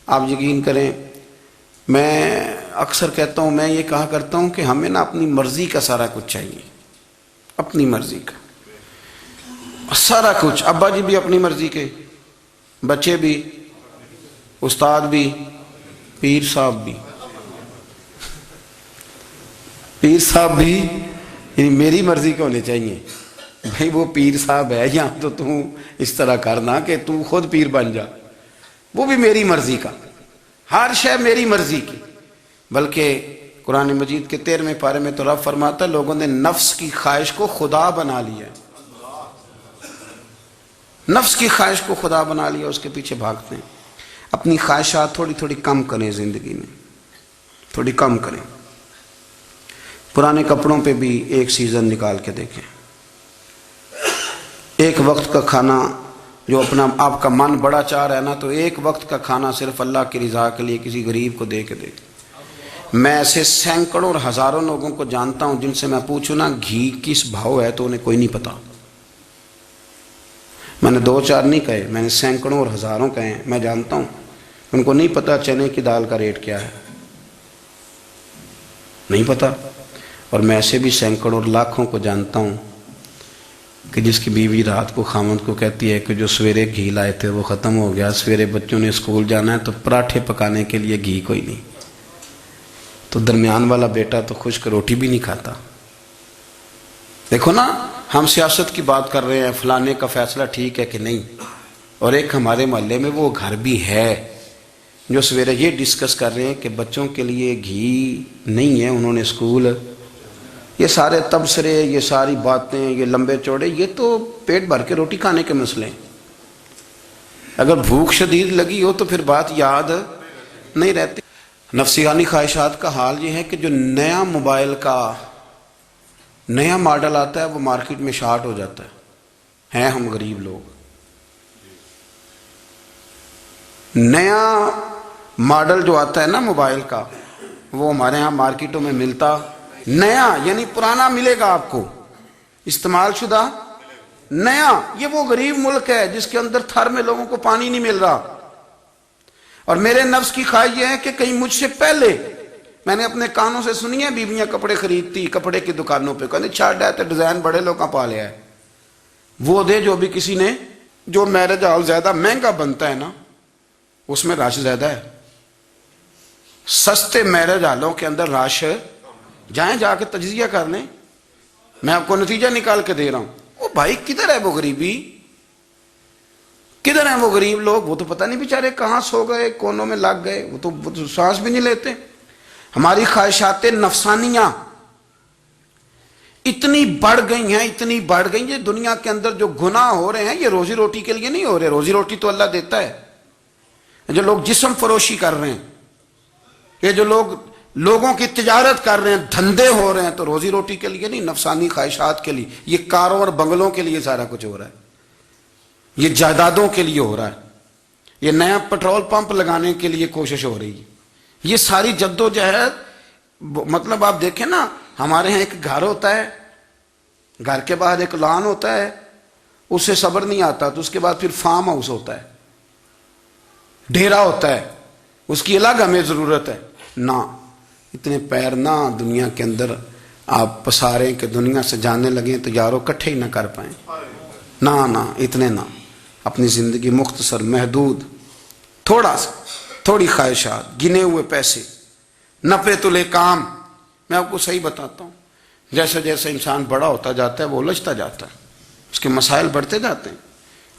آپ یقین کریں، میں اکثر کہتا ہوں، میں یہ کہا کرتا ہوں کہ ہمیں نا اپنی مرضی کا سارا کچھ چاہیے، اپنی مرضی کا سارا کچھ. ابا جی بھی اپنی مرضی کے، بچے بھی، استاد بھی، پیر صاحب بھی. پیر صاحب بھی یعنی میری مرضی کے ہونے چاہیے. بھائی وہ پیر صاحب ہے یا تو اس طرح کرنا کہ تو خود پیر بن جا، وہ بھی میری مرضی کا، ہر شے میری مرضی کی. بلکہ قرآن مجید کے 13ویں پارے میں تو رب فرماتا ہے لوگوں نے نفس کی خواہش کو خدا بنا لیا. نفس کی خواہش کو خدا بنا لیا، اس کے پیچھے بھاگتے ہیں. اپنی خواہشات تھوڑی تھوڑی کم کریں، زندگی میں تھوڑی کم کریں. پرانے کپڑوں پہ بھی ایک سیزن نکال کے دیکھیں. ایک وقت کا کھانا جو اپنا آپ کا من بڑا چاہ رہا ہے نا، تو ایک وقت کا کھانا صرف اللہ کی رضا کے لیے کسی غریب کو دے کے دیکھیں. میں ایسے سینکڑوں اور ہزاروں لوگوں کو جانتا ہوں جن سے میں پوچھوں نا گھی کس بھاؤ ہے تو انہیں کوئی نہیں پتا. میں نے 2-4 نہیں کہے، میں نے سینکڑوں اور ہزاروں کہے ہیں. میں جانتا ہوں ان کو نہیں پتا چنے کی دال کا ریٹ کیا ہے، نہیں پتا. اور میں ایسے بھی سینکڑوں اور لاکھوں کو جانتا ہوں کہ جس کی بیوی رات کو خامند کو کہتی ہے کہ جو سویرے گھی لائے تھے وہ ختم ہو گیا، سویرے بچوں نے اسکول جانا ہے تو پراٹھے پکانے کے لیے گھی کوئی نہیں. تو درمیان والا بیٹا تو خشک روٹی بھی نہیں کھاتا. دیکھو نا، ہم سیاست کی بات کر رہے ہیں، فلانے کا فیصلہ ٹھیک ہے کہ نہیں، اور ایک ہمارے محلے میں وہ گھر بھی ہے جو سویرے یہ ڈسکس کر رہے ہیں کہ بچوں کے لیے گھی نہیں ہے، انہوں نے اسکول. یہ سارے تبصرے، یہ ساری باتیں، یہ لمبے چوڑے، یہ تو پیٹ بھر کے روٹی کھانے کے مسئلے ہیں. اگر بھوک شدید لگی ہو تو پھر بات یاد نہیں رہتی. نفسیانی خواہشات کا حال یہ ہے کہ جو نیا موبائل کا نیا ماڈل آتا ہے وہ مارکیٹ میں شارٹ ہو جاتا ہے. ہیں ہم غریب لوگ، نیا ماڈل جو آتا ہے نا موبائل کا وہ ہمارے ہاں مارکیٹوں میں ملتا نیا، یعنی پرانا ملے گا آپ کو، استعمال شدہ نیا. یہ وہ غریب ملک ہے جس کے اندر تھر میں لوگوں کو پانی نہیں مل رہا. اور میرے نفس کی خواہش یہ ہے کہ کہیں مجھ سے پہلے، میں نے اپنے کانوں سے سنی ہے بیویاں کپڑے خریدتی کپڑے کی دکانوں پہ، کہنے چھاڑ ہے تو ڈیزائن بڑے لوگوں پا لیا ہے، وہ دے جو بھی کسی نے. جو میرج ہال زیادہ مہنگا بنتا ہے نا اس میں رش زیادہ ہے. سستے میرج ہالوں کے اندر رش، جائیں جا کے تجزیہ کر لیں، میں آپ کو نتیجہ نکال کے دے رہا ہوں. وہ بھائی کدھر ہے وہ غریبی، کدھر ہیں وہ غریب لوگ؟ وہ تو پتہ نہیں بیچارے کہاں سو گئے، کونوں میں لگ گئے، وہ تو سانس بھی نہیں لیتے. ہماری خواہشات نفسانیاں اتنی بڑھ گئی ہیں، اتنی بڑھ گئی ہیں. دنیا کے اندر جو گناہ ہو رہے ہیں یہ روزی روٹی کے لیے نہیں ہو رہے. روزی روٹی تو اللہ دیتا ہے. جو لوگ جسم فروشی کر رہے ہیں، یہ جو لوگوں کی تجارت کر رہے ہیں، دھندے ہو رہے ہیں، تو روزی روٹی کے لیے نہیں، نفسانی خواہشات کے لیے. یہ کاروں اور بنگلوں کے لیے سارا کچھ ہو رہا ہے، یہ جائیدادوں کے لیے ہو رہا ہے، یہ نیا پیٹرول پمپ لگانے کے لیے کوشش ہو رہی ہے. یہ ساری جدوجہد، مطلب آپ دیکھیں نا، ہمارے ہاں ایک گھر ہوتا ہے، گھر کے باہر ایک لان ہوتا ہے، اس سے صبر نہیں آتا تو اس کے بعد پھر فارم ہاؤس ہوتا ہے، ڈیرا ہوتا ہے، اس کی الگ ہمیں ضرورت ہے. نہ اتنے پیر نہ دنیا کے اندر آپ پساریں کہ دنیا سے جانے لگیں تو یارو کٹھے ہی نہ کر پائیں. نہ اتنے نہ. اپنی زندگی مختصر، محدود، تھوڑا سا، تھوڑی خواہشات، گنے ہوئے پیسے، نپے تلے کام. میں آپ کو صحیح بتاتا ہوں، جیسے جیسے انسان بڑا ہوتا جاتا ہے وہ الجھتا جاتا ہے، اس کے مسائل بڑھتے جاتے ہیں.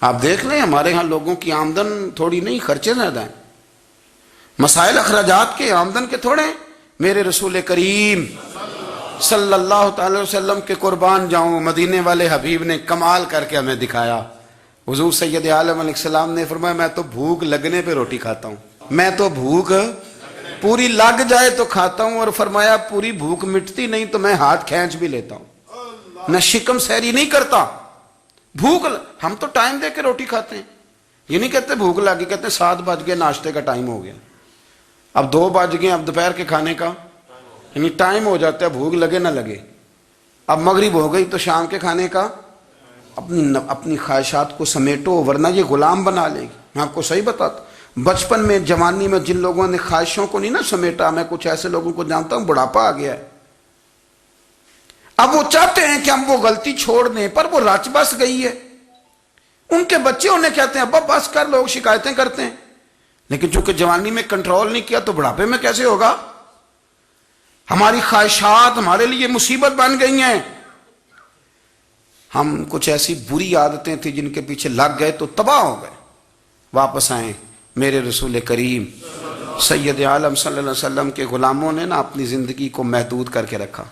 آپ دیکھ لیں ہمارے ہاں لوگوں کی آمدن تھوڑی نہیں، خرچے زیادہ ہیں. مسائل اخراجات کے، آمدن کے تھوڑے ہیں. میرے رسول کریم صلی اللہ تعالی وسلم کے قربان جاؤں، مدینے والے حبیب نے کمال کر کے ہمیں دکھایا. حضور سید عالم علیہ السلام نے فرمایا میں تو بھوک لگنے پہ روٹی کھاتا ہوں، میں تو بھوک پوری لگ جائے تو کھاتا ہوں. اور فرمایا پوری بھوک مٹتی نہیں تو میں ہاتھ کھینچ بھی لیتا ہوں، میں شکم سیری نہیں کرتا. بھوک ہم تو ٹائم دے کے روٹی کھاتے ہیں. یہ نہیں کہتے بھوک لگی، کہتے 7 بج گئے، ناشتے کا ٹائم ہو گیا، اب 2 بج گئے، اب دوپہر کے کھانے کا یعنی ٹائم ہو جاتا ہے، بھوک لگے نہ لگے. اب مغرب ہو گئی تو شام کے کھانے کا. اپنی خواہشات کو سمیٹو ورنہ یہ غلام بنا لے گی. میں آپ کو صحیح بتاتا ہوں، بچپن میں جوانی میں جن لوگوں نے خواہشوں کو نہیں نا سمیٹا، میں کچھ ایسے لوگوں کو جانتا ہوں بڑھاپا آ گیا ہے، اب وہ چاہتے ہیں کہ ہم وہ غلطی چھوڑ دیں، پر وہ رچ بس گئی ہے۔ ان کے بچے انہیں کہتے ہیں ابا بس کر، لوگ شکایتیں کرتے ہیں، لیکن چونکہ جوانی میں کنٹرول نہیں کیا تو بڑھاپے میں کیسے ہوگا؟ ہماری خواہشات ہمارے لیے مصیبت بن گئی ہیں۔ ہم کچھ ایسی بری عادتیں تھیں جن کے پیچھے لگ گئے تو تباہ ہو گئے۔ واپس آئیں، میرے رسول کریم سید عالم صلی اللہ علیہ وسلم کے غلاموں نے نا اپنی زندگی کو محدود کر کے رکھا،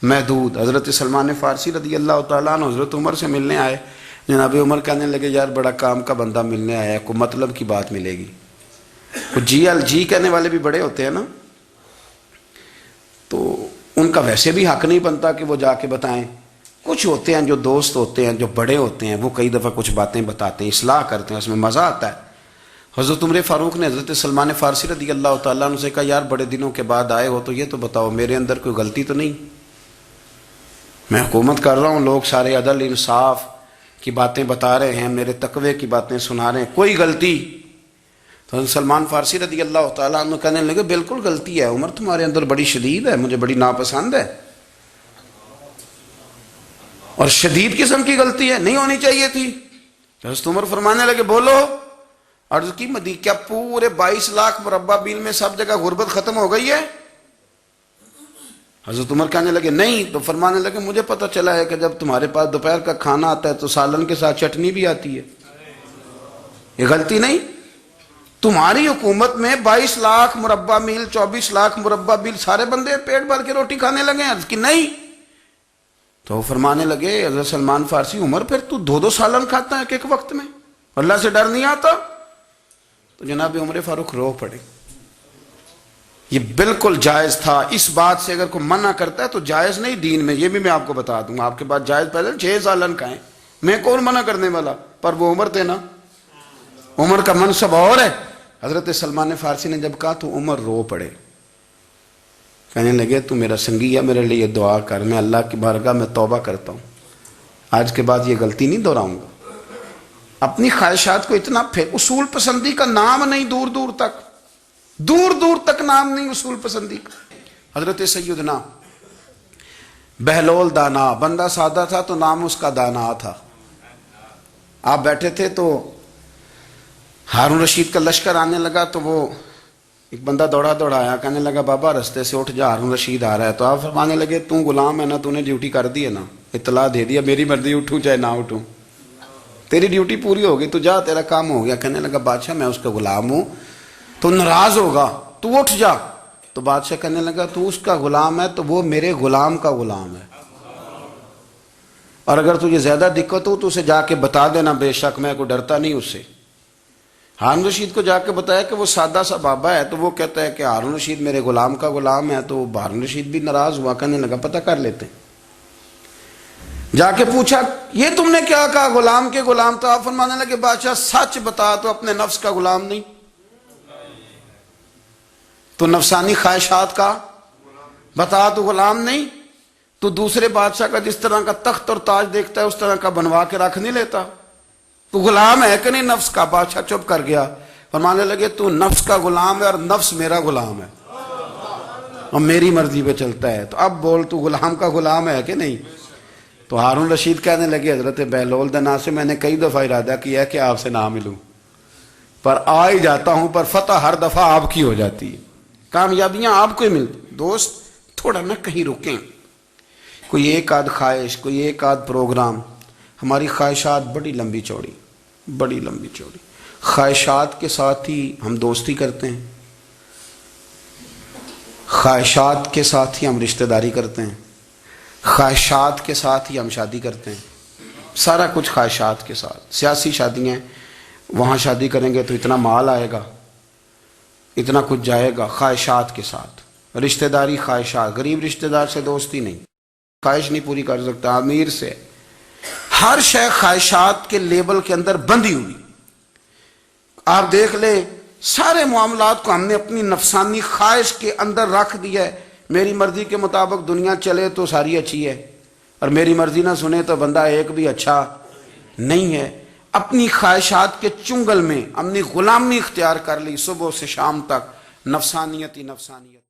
محدود۔ حضرت سلمان فارسی رضی اللہ تعالیٰ عنہ حضرت عمر سے ملنے آئے، جناب عمر کہنے لگے یار بڑا کام کا بندہ ملنے آیا ہے، کوئی مطلب کی بات ملے گی۔ جی کہنے والے بھی بڑے ہوتے ہیں نا، تو ان کا ویسے بھی حق نہیں بنتا کہ وہ جا کے بتائیں۔ کچھ ہوتے ہیں جو دوست ہوتے ہیں، جو بڑے ہوتے ہیں، وہ کئی دفعہ کچھ باتیں بتاتے ہیں، اصلاح کرتے ہیں، اس میں مزہ آتا ہے۔ حضرت عمر فاروق نے حضرت سلمان فارسی رضی اللہ تعالیٰ عنہ سے کہا یار بڑے دنوں کے بعد آئے ہو تو یہ تو بتاؤ میرے اندر کوئی غلطی تو نہیں؟ میں حکومت کر رہا ہوں، لوگ سارے عدل انصاف کی باتیں بتا رہے ہیں، میرے تقوی کی باتیں سنا رہے ہیں، کوئی غلطی؟ تو حضرت سلمان فارسی رضی اللہ تعالیٰ عنہ کہنے لگے بالکل غلطی ہے عمر، تمہارے اندر بڑی شدید ہے، مجھے بڑی ناپسند ہے، اور شدید قسم کی غلطی ہے، نہیں ہونی چاہیے تھی۔ حضرت عمر فرمانے لگے بولو۔ عرض کی مدی کیا پورے 22 لاکھ مربع میل میں سب جگہ غربت ختم ہو گئی ہے؟ حضرت عمر کہنے لگے نہیں۔ تو فرمانے لگے مجھے پتہ چلا ہے کہ جب تمہارے پاس دوپہر کا کھانا آتا ہے تو سالن کے ساتھ چٹنی بھی آتی ہے، یہ غلطی نہیں؟ تمہاری حکومت میں 22 لاکھ مربع میل 24 لاکھ مربع میل سارے بندے پیٹ بھر کے روٹی کھانے لگے ہیں؟ عرض کی نہیں۔ تو وہ فرمانے لگے حضرت سلمان فارسی عمر پھر تو 2 سالن کھاتا ہے ایک وقت میں، اللہ سے ڈر نہیں آتا؟ تو جناب عمر فاروق رو پڑے۔ یہ بالکل جائز تھا، اس بات سے اگر کوئی منع کرتا ہے تو جائز نہیں دین میں، یہ بھی میں آپ کو بتا دوں، آپ کے پاس جائز پہلے 6 سالن کھائیں، میں کون منع کرنے والا؟ پر وہ عمر تھے نا، عمر کا منصب اور ہے۔ حضرت سلمان فارسی نے جب کہا تو عمر رو پڑے، کہنے لگے تو میرا سنگی ہے، میرے لیے دعا کر، میں اللہ کی بارگاہ میں توبہ کرتا ہوں، آج کے بعد یہ غلطی نہیں دہراؤں گا۔ اپنی خواہشات کو اتنا اصول پسندی کا نام نہیں، دور دور تک نام نہیں اصول پسندی کا۔ حضرت سیدنا بہلول دانا، بندہ سادہ تھا تو نام اس کا دانا تھا۔ آپ بیٹھے تھے تو ہارون رشید کا لشکر آنے لگا تو وہ ایک بندہ دوڑا آیا، کہنے لگا بابا رستے سے اٹھ جا، ہارون رشید آ رہا ہے۔ تو آپ فرمانے لگے تو غلام ہے نا، تو نے ڈیوٹی کر دی ہے نا، اطلاع دے دیا، میری مرضی اٹھوں چاہے نہ اٹھوں، تیری ڈیوٹی پوری ہوگی، تو جا تیرا کام ہو گیا۔ کہنے لگا بادشاہ میں اس کا غلام ہوں، تو ناراض ہوگا، تو اٹھ جا۔ تو بادشاہ کہنے لگا تو اس کا غلام ہے تو وہ میرے غلام کا غلام ہے، اور اگر تجھے زیادہ دقت ہو تو اسے جا کے بتا دینا، بے شک میں کوئی ڈرتا نہیں اس سے۔ ہارون رشید کو جا کے بتایا کہ وہ سادہ سا بابا ہے، تو وہ کہتا ہے کہ ہارون رشید میرے غلام کا غلام ہے، تو ہارون رشید بھی ناراض ہوا، کہنے لگا پتہ کر لیتے ہیں۔ جا کے پوچھا یہ تم نے کیا کہا، غلام کے غلام؟ تو آپ فرمانے لگے بادشاہ سچ بتا تو اپنے نفس کا غلام نہیں، تو نفسانی خواہشات کا بتا تو غلام نہیں، تو دوسرے بادشاہ کا جس طرح کا تخت اور تاج دیکھتا ہے اس طرح کا بنوا کے رکھ نہیں لیتا، تو غلام ہے کہ نہیں نفس کا؟ بادشاہ چپ کر گیا۔ فرمانے لگے تو نفس کا غلام ہے اور نفس میرا غلام ہے، اور میری مرضی پہ چلتا ہے، تو اب بول تو غلام کا غلام ہے کہ نہیں؟ تو ہارون رشید کہنے لگے حضرت بہلول دنا سے میں نے کئی دفعہ ارادہ کیا ہے کہ آپ سے نہ ملوں، پر آ ہی جاتا ہوں، پر فتح ہر دفعہ آپ کی ہو جاتی ہے، کامیابیاں آپ کو ہی ملتی۔ دوست تھوڑا نہ کہیں رکیں، کوئی ایک آدھ خواہش، کوئی ایک آدھ پروگرام، ہماری خواہشات بڑی لمبی چوڑی، خواہشات کے ساتھ ہی ہم دوستی کرتے ہیں، خواہشات کے ساتھ ہی ہم رشتہ داری کرتے ہیں، خواہشات کے ساتھ ہی ہم شادی کرتے ہیں، سارا کچھ خواہشات کے ساتھ۔ سیاسی شادیاں، وہاں شادی کریں گے تو اتنا مال آئے گا، اتنا کچھ جائے گا، خواہشات کے ساتھ رشتہ داری، خواہشات۔ غریب رشتہ دار سے دوستی نہیں، خواہش نہیں پوری کر سکتا، امیر سے۔ ہر شے خواہشات کے لیبل کے اندر بندھی ہوئی۔ آپ دیکھ لیں سارے معاملات کو ہم نے اپنی نفسانی خواہش کے اندر رکھ دیا ہے، میری مرضی کے مطابق دنیا چلے تو ساری اچھی ہے، اور میری مرضی نہ سنے تو بندہ ایک بھی اچھا نہیں ہے۔ اپنی خواہشات کے چنگل میں اپنی غلامی اختیار کر لی، صبح سے شام تک نفسانیت ہی نفسانیت.